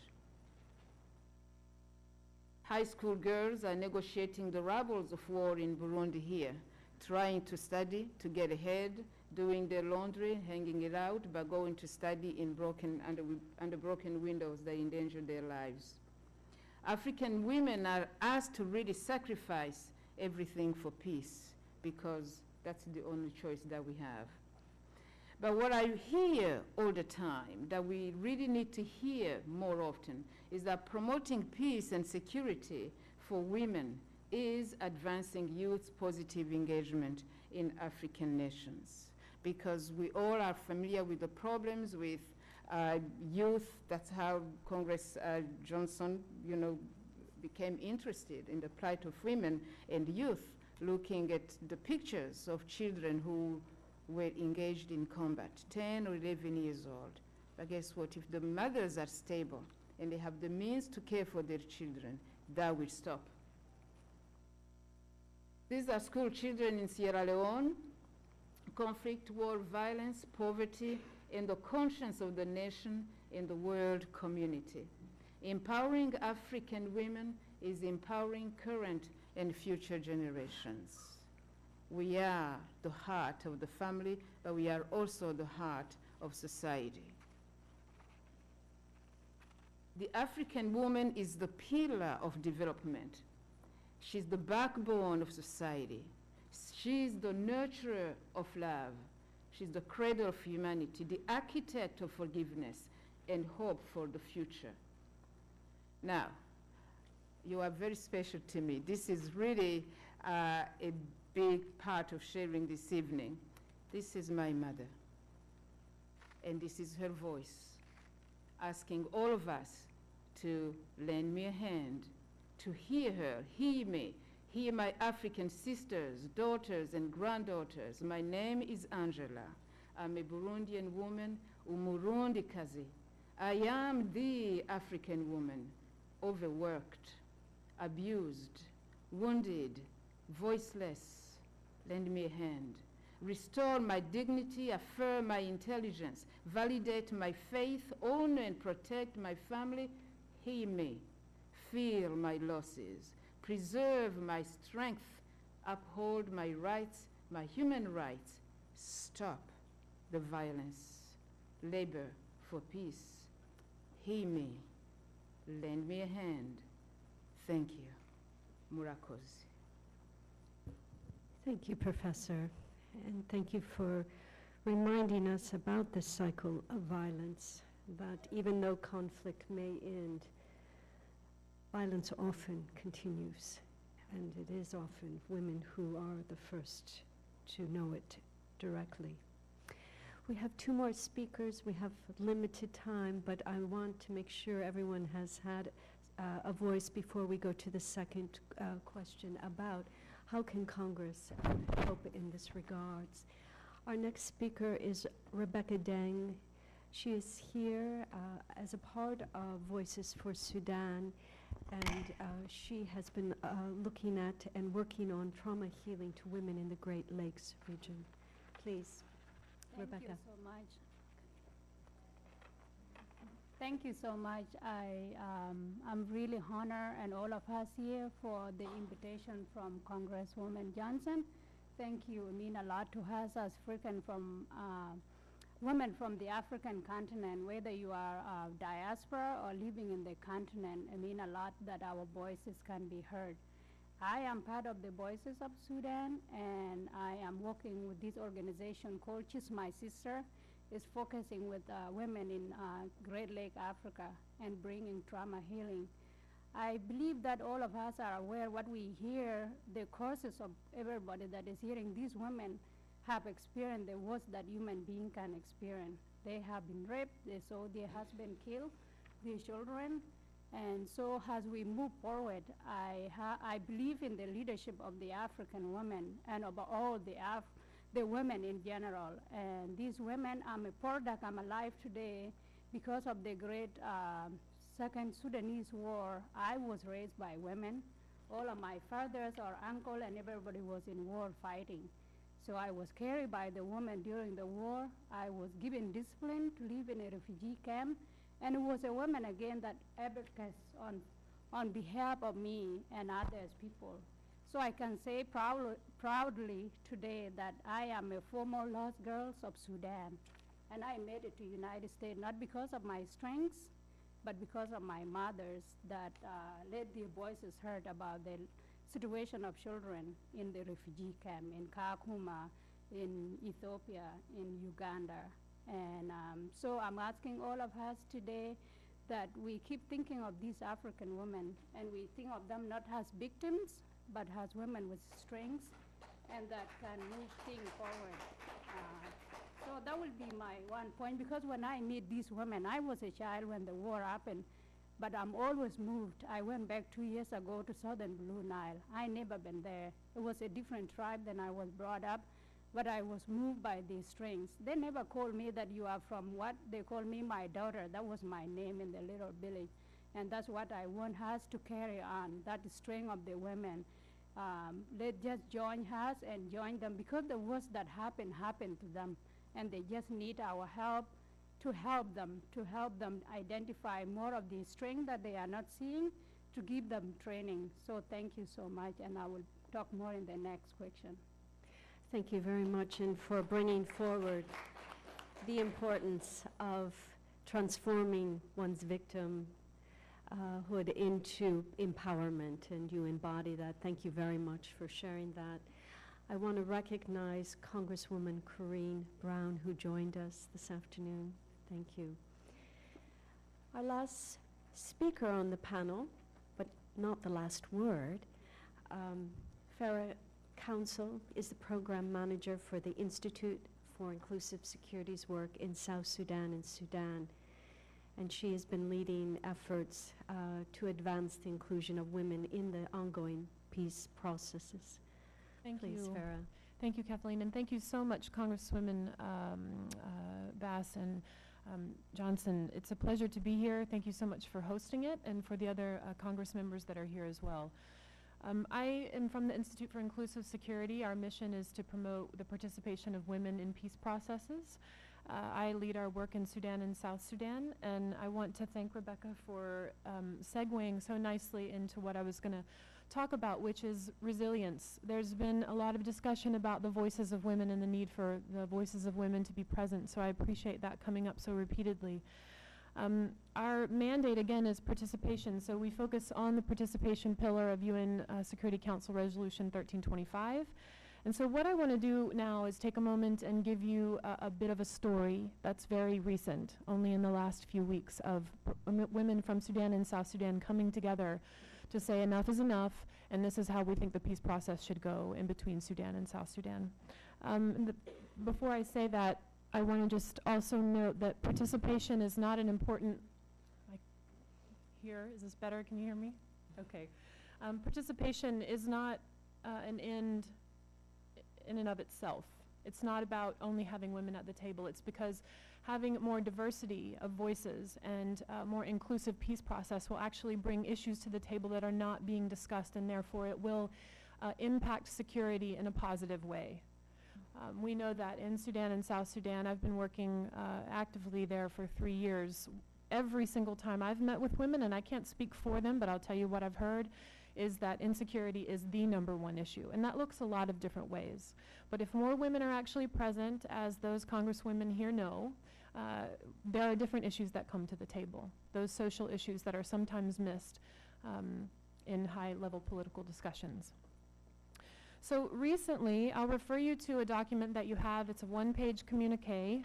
High school girls are negotiating the rubbles of war in Burundi here, trying to study, to get ahead, doing their laundry, hanging it out, but going to study in under broken windows that endanger their lives. African women are asked to really sacrifice everything for peace because That's the only choice that we have. But what I hear all the time that we really need to hear more often is that promoting peace and security for women is advancing youth's positive engagement in African nations. Because we all are familiar with the problems with youth. That's how Congress Johnson, became interested in the plight of women and youth, looking at the pictures of children who were engaged in combat, 10 or 11 years old. But guess what? If the mothers are stable and they have the means to care for their children, that will stop. These are school children in Sierra Leone. Conflict, war, violence, poverty, and the conscience of the nation and the world community. Empowering African women is empowering current and future generations. We are the heart of the family, but we are also the heart of society. The African woman is the pillar of development. She's the backbone of society. She's the nurturer of love. She's the cradle of humanity, the architect of forgiveness and hope for the future. Now, you are very special to me. This is really a big part of sharing this evening. This is my mother, and this is her voice, asking all of us to lend me a hand, to hear her, hear me, hear my African sisters, daughters, and granddaughters. My name is Angela. I'm a Burundian woman, Umurundikazi. I am the African woman, overworked, abused, wounded, voiceless. Lend me a hand. Restore my dignity, affirm my intelligence, validate my faith, honor and protect my family. Hear me, feel my losses, preserve my strength, uphold my rights, my human rights, stop the violence, labor for peace. Hear me, lend me a hand. Thank you. Murakoze. Thank you, Professor, and thank you for reminding us about the cycle of violence, that even though conflict may end, violence often continues, and it is often women who are the first to know it directly. We have two more speakers. We have limited time, but I want to make sure everyone has had a voice before we go to the second question about how can Congress help in this regards. Our next speaker is Rebecca Deng. She is here as a part of Voices for Sudan, and she has been looking at and working on trauma healing to women in the Great Lakes region. Please, Rebecca. Thank you so much. Thank you so much. I'm really honored, and all of us here, for the invitation from Congresswoman Johnson. Thank you. It means a lot to us as frequent from women from the African continent, whether you are diaspora or living in the continent. It means a lot that our voices can be heard. I am part of the Voices of Sudan, and I am working with this organization called Choose My Sister. It's focusing with women in Great Lake Africa and bringing trauma healing. I believe that all of us are aware what we hear, the causes of everybody that is hearing. These women have experienced the worst that human being can experience. They have been raped, they saw their husband killed, their children. And so as we move forward, I believe in the leadership of the African women and of all the women in general. And these women, I'm a product, I'm alive today because of the great Second Sudanese War. I was raised by women. All of my fathers or uncle and everybody was in war fighting. So I was carried by the women during the war. I was given discipline to live in a refugee camp. And it was a woman again that advocates on behalf of me and others people. So I can say proudly today that I am a former lost girl of Sudan. And I made it to the United States, not because of my strengths, but because of my mothers that let their voices heard about the situation of children in the refugee camp in Kakuma, in Ethiopia, in Uganda. And so I'm asking all of us today that we keep thinking of these African women, and we think of them not as victims, but as women with strengths, and that can move things forward. So that will be my one point, because when I meet these women, I was a child when the war happened, but I'm always moved. I went back 2 years ago to southern Blue Nile. I never been there. It was a different tribe than I was brought up, but I was moved by these strengths. They never called me that you are from what? They called me my daughter. That was my name in the little village. And that's what I want us to carry on, that strength of the women. Let's just join us and join them, because the worst that happened to them. And they just need our help to help them identify more of the strength that they are not seeing, to give them training. So thank you so much, and I will talk more in the next question. Thank you very much, and for bringing forward the importance of transforming one's victimhood into empowerment, and you embody that. Thank you very much for sharing that. I want to recognize Congresswoman Karen Bass, who joined us this afternoon. Thank you. Our last speaker on the panel, but not the last word, Farah Council is the program manager for the Institute for Inclusive Securities work in South Sudan and Sudan. And she has been leading efforts to advance the inclusion of women in the ongoing peace processes. Thank Please, you. Farah. Thank you, Kathleen, and thank you so much, Congresswoman Bass and Johnson. It's a pleasure to be here. Thank you so much for hosting it, and for the other Congress members that are here as well. I am from the Institute for Inclusive Security. Our mission is to promote the participation of women in peace processes. I lead our work in Sudan and South Sudan, and I want to thank Rebecca for segueing so nicely into what I was going to talk about, which is resilience. There's been a lot of discussion about the voices of women and the need for the voices of women to be present, so I appreciate that coming up so repeatedly. Our mandate, again, is participation, so we focus on the participation pillar of UN Security Council Resolution 1325. And so what I want to do now is take a moment and give you a bit of a story that's very recent, only in the last few weeks, of women from Sudan and South Sudan coming together to say enough is enough, and this is how we think the peace process should go in between Sudan and South Sudan. Before I say that, I want to just also note that participation is not an important, is this better? Can you hear me? Okay. Participation is not an end in and of itself. It's not about only having women at the table. It's because having more diversity of voices and more inclusive peace process will actually bring issues to the table that are not being discussed, and therefore it will impact security in a positive way. We know that in Sudan and South Sudan, I've been working actively there for 3 years. Every single time I've met with women, and I can't speak for them, but I'll tell you what I've heard, is that insecurity is the #1 issue. And that looks a lot of different ways. But if more women are actually present, as those congresswomen here know, there are different issues that come to the table, those social issues that are sometimes missed in high-level political discussions. So recently, I'll refer you to a document that you have. It's a one-page communique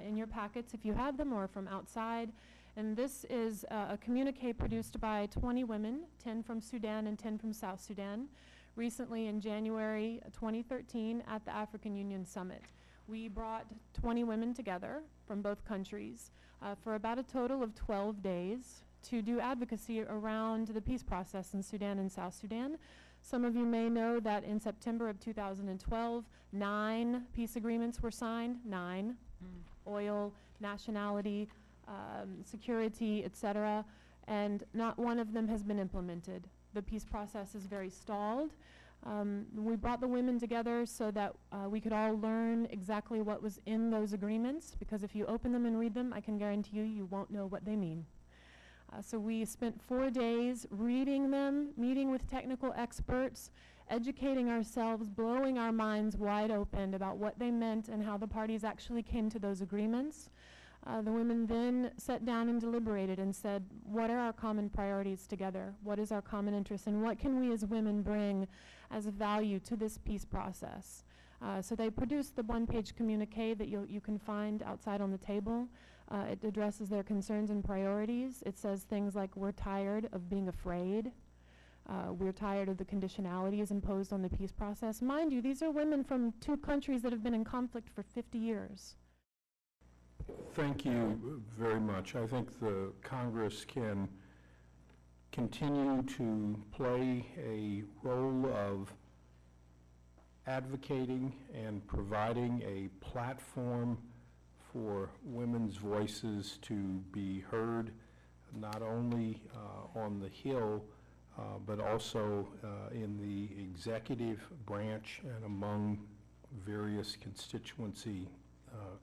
in your packets if you have them, or from outside. And this is a communique produced by 20 women, 10 from Sudan and 10 from South Sudan, recently in January 2013 at the African Union Summit. We brought 20 women together from both countries for about a total of 12 days to do advocacy around the peace process in Sudan and South Sudan. Some of you may know that in September of 2012, 9 peace agreements were signed, 9, oil, nationality, security, etc., and not one of them has been implemented. The peace process is very stalled. We brought the women together so that we could all learn exactly what was in those agreements, because if you open them and read them, I can guarantee you, you won't know what they mean. So we spent 4 days reading them, meeting with technical experts, educating ourselves, blowing our minds wide open about what they meant and how the parties actually came to those agreements. The women then sat down and deliberated and said, what are our common priorities together? What is our common interest? And what can we as women bring as a value to this peace process? So they produced the one-page communique that you can find outside on the table. It addresses their concerns and priorities. It says things like, we're tired of being afraid. We're tired of the conditionalities imposed on the peace process. Mind you, these are women from 2 countries that have been in conflict for 50 years. Thank you very much. I think the Congress can continue to play a role of advocating and providing a platform for women's voices to be heard, not only on the Hill, but also in the executive branch and among various constituency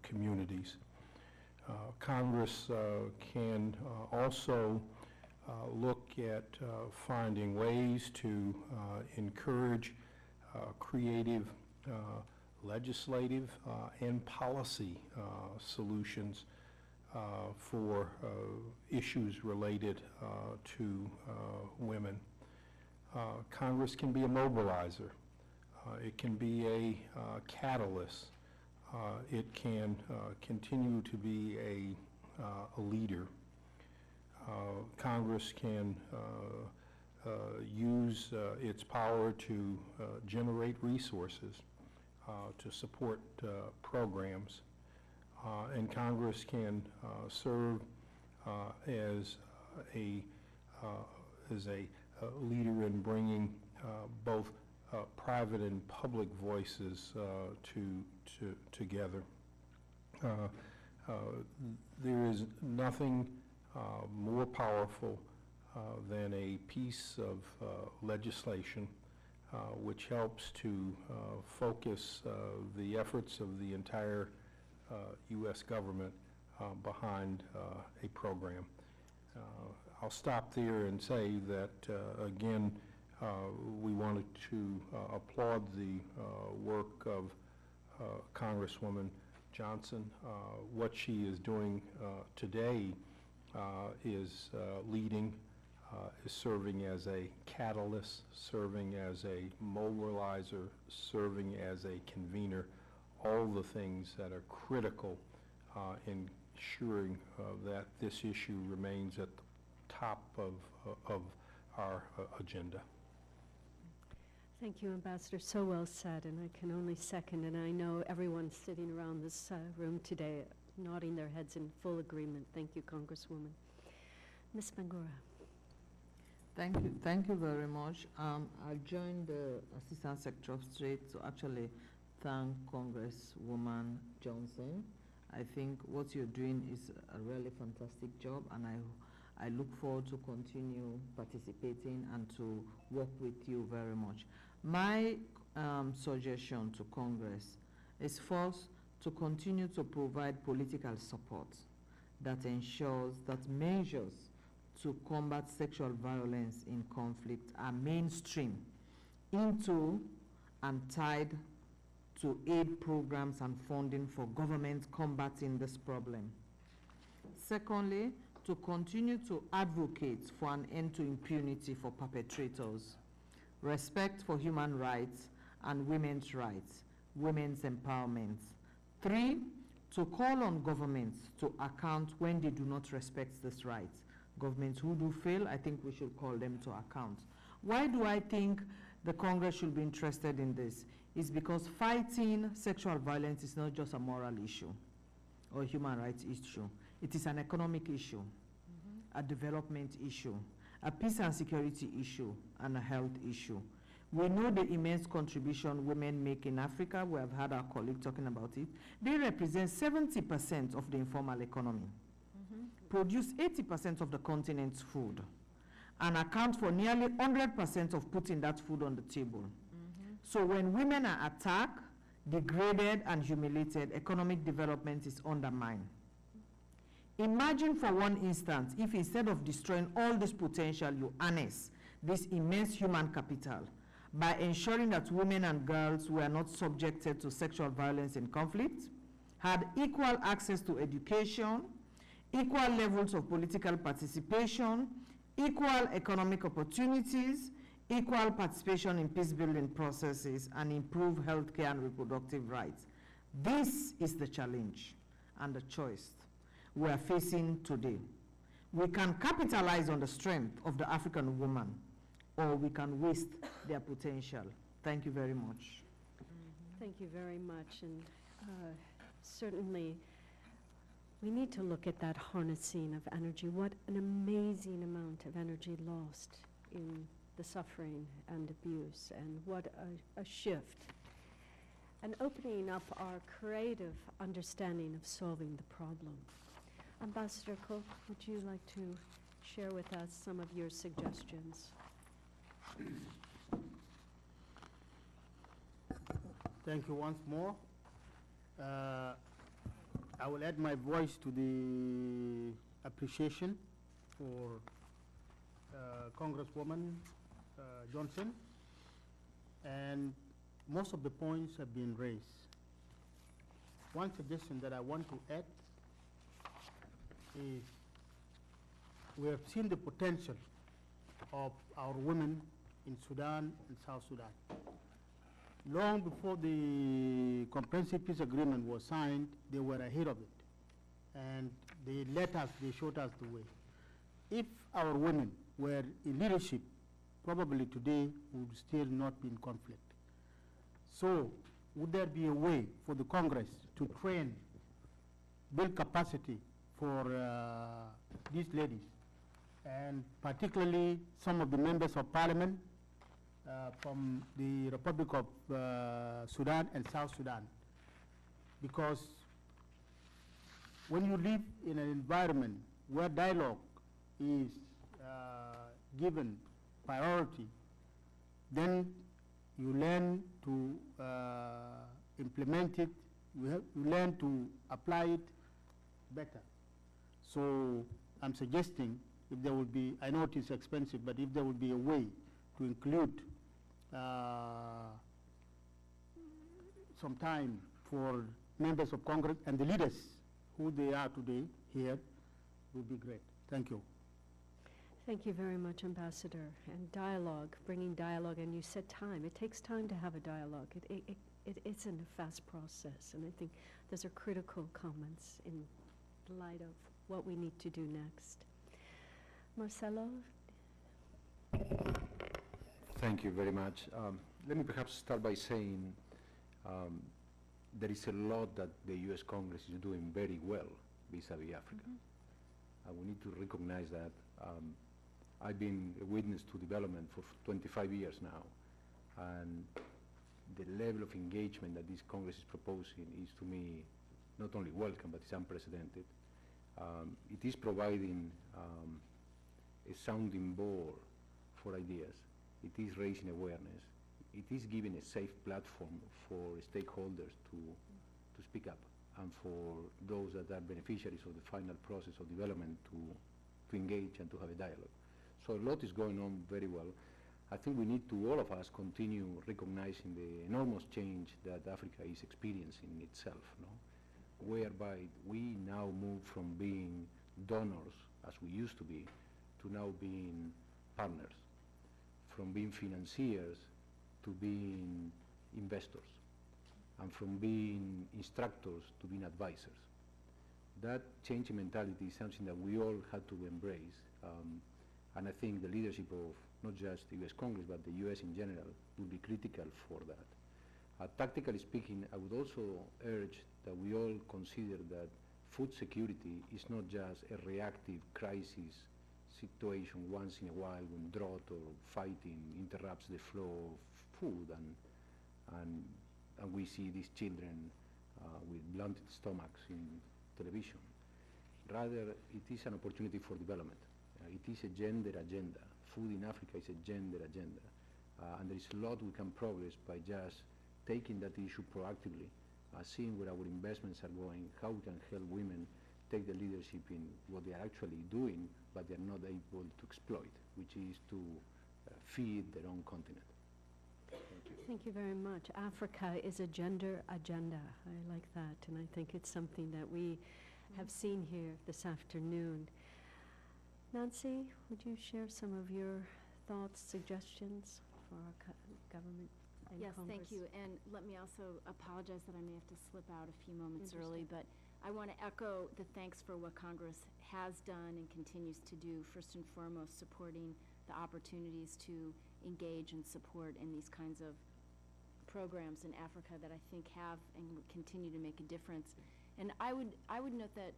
communities. Congress can also look at finding ways to encourage creative legislative and policy solutions for issues related to women. Congress can be a mobilizer. It can be a catalyst. It can continue to be a leader. Congress can use its power to generate resources to support programs. And Congress can serve as a leader in bringing both private and public voices together. There is nothing more powerful than a piece of legislation which helps to focus the efforts of the entire U.S. government behind a program. I'll stop there and say that, again, we wanted to applaud the work of Congresswoman Johnson. What she is doing today is leading, is serving as a catalyst, serving as a mobilizer, serving as a convener, all the things that are critical in ensuring that this issue remains at the top of our agenda. Thank you, Ambassador. So well said, and I can only second, and I know everyone sitting around this room today nodding their heads in full agreement. Thank you, Congresswoman. Ms. Bangura. Thank you very much. I'll join the Assistant Secretary of State to actually thank Congresswoman Johnson. I think what you're doing is a really fantastic job, and I look forward to continue participating and to work with you very much. My suggestion to Congress is first to continue to provide political support that ensures that measures to combat sexual violence in conflict are mainstream into and tied to aid programs and funding for government combating this problem. Secondly, to continue to advocate for an end to impunity for perpetrators, respect for human rights and women's rights, women's empowerment. 3, to call on governments to account when they do not respect these rights. Governments who do fail, I think we should call them to account. Why do I think the Congress should be interested in this? It's because fighting sexual violence is not just a moral issue or a human rights issue. It is an economic issue, a development issue, a peace and security issue, and a health issue. We know the immense contribution women make in Africa. We have had our colleague talking about it. They represent 70% of the informal economy, produce 80% of the continent's food, and account for nearly 100% of putting that food on the table. So when women are attacked, degraded, and humiliated, economic development is undermined. Imagine for one instant if instead of destroying all this potential, you harness this immense human capital by ensuring that women and girls were not subjected to sexual violence in conflict, had equal access to education, equal levels of political participation, equal economic opportunities, equal participation in peace-building processes, and improved healthcare and reproductive rights. This is the challenge and the choice we are facing today. We can capitalize on the strength of the African woman, or we can waste their potential. Thank you very much. Thank you very much, and certainly we need to look at that harnessing of energy. What an amazing amount of energy lost in the suffering and abuse, and what a shift. And opening up our creative understanding of solving the problem. Ambassador Cook, would you like to share with us some of your suggestions? Thank you once more. I will add my voice to the appreciation for Congresswoman Johnson, and most of the points have been raised. One suggestion that I want to add is we have seen the potential of our women in Sudan and South Sudan. Long before the Comprehensive Peace Agreement was signed, they were ahead of it. And they showed us the way. If our women were in leadership, probably today we would still not be in conflict. So would there be a way for the Congress to train, build capacity for these ladies, and particularly some of the members of parliament from the Republic of Sudan and South Sudan? Because when you live in an environment where dialogue is given priority, then you learn to implement it, you learn to apply it better. So I'm suggesting if there will be, I know it is expensive, but if there will be a way to include some time for members of Congress and the leaders who they are today here, would be great. Thank you. Thank you very much, Ambassador. And dialogue, bringing dialogue, and you said time. It takes time to have a dialogue. It isn't a fast process, and I think those are critical comments in light of what we need to do next. Marcelo? Thank you very much. Let me perhaps start by saying there is a lot that the U.S. Congress is doing very well vis-a-vis Africa. We need to recognize that. I've been a witness to development for 25 years now, and the level of engagement that this Congress is proposing is, to me, not only welcome, but it's unprecedented. It is providing a sounding board for ideas. It is raising awareness. It is giving a safe platform for stakeholders to speak up, and for those that are beneficiaries of the final process of development to engage and to have a dialogue. So a lot is going on very well. I think we need to, all of us, continue recognizing the enormous change that Africa is experiencing itself, no? Whereby we now move from being donors, as we used to be, to now being partners, from being financiers to being investors, and from being instructors to being advisors. That change in mentality is something that we all had to embrace, and I think the leadership of not just the U.S. Congress, but the U.S. in general, will be critical for that. Tactically speaking, I would also urge that we all consider that food security is not just a reactive crisis situation once in a while when drought or fighting interrupts the flow of food, and we see these children with blunted stomachs in television. Rather, it is an opportunity for development. It is a gender agenda. Food in Africa is a gender agenda. And there is a lot we can progress by just taking that issue proactively, seeing where our investments are going, how we can help women take the leadership in what they are actually doing, but they are not able to exploit, which is to feed their own continent. Thank you. Thank you very much. Africa is a gender agenda. I like that, and I think it's something that we have seen here this afternoon. Nancy, would you share some of your thoughts, suggestions for our government and Yes, Congress? thank you. And let me also apologize that I may have to slip out a few moments early, Understood. but I want to echo the thanks for what Congress has done and continues to do, first and foremost supporting the opportunities to engage and support in these kinds of programs in Africa that I think have and continue to make a difference. And I would note that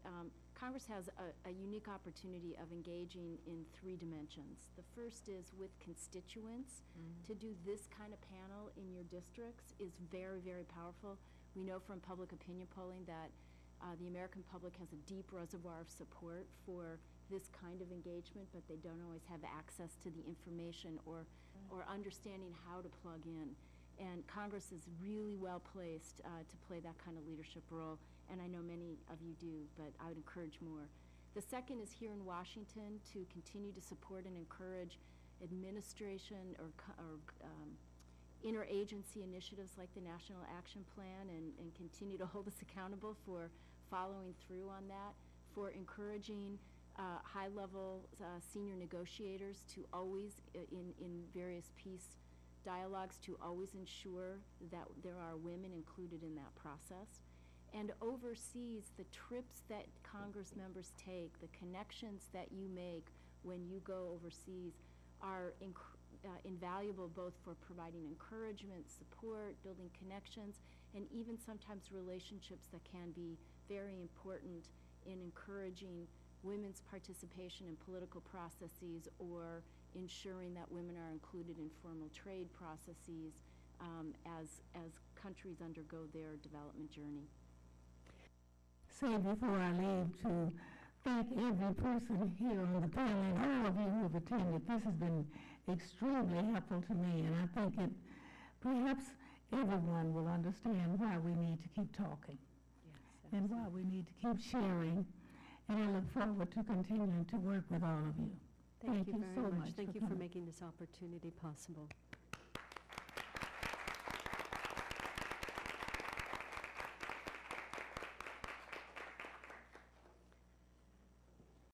Congress has a unique opportunity of engaging in 3 dimensions. The first is with constituents. To do this kind of panel in your districts is very, very powerful. We know from public opinion polling that the American public has a deep reservoir of support for this kind of engagement, but they don't always have access to the information or understanding how to plug in. And Congress is really well placed to play that kind of leadership role, and I know many of you do, but I would encourage more. The second is here in Washington to continue to support and encourage administration or interagency initiatives like the National Action Plan and continue to hold us accountable for following through on that, for encouraging high-level senior negotiators to always, in various peace dialogues, to always ensure that there are women included in that process. And overseas, the trips that Congress members take, the connections that you make when you go overseas are invaluable, both for providing encouragement, support, building connections, and even sometimes relationships that can be very important in encouraging women's participation in political processes or ensuring that women are included in formal trade processes as countries undergo their development journey. Say before I leave to thank every person here on the panel and all of you who have attended. This has been extremely helpful to me, and I think it perhaps everyone will understand why we need to keep talking and why we need to keep sharing. And I look forward to continuing to work with all of you. Thank you so very much. much. Thank you for coming. making this opportunity possible.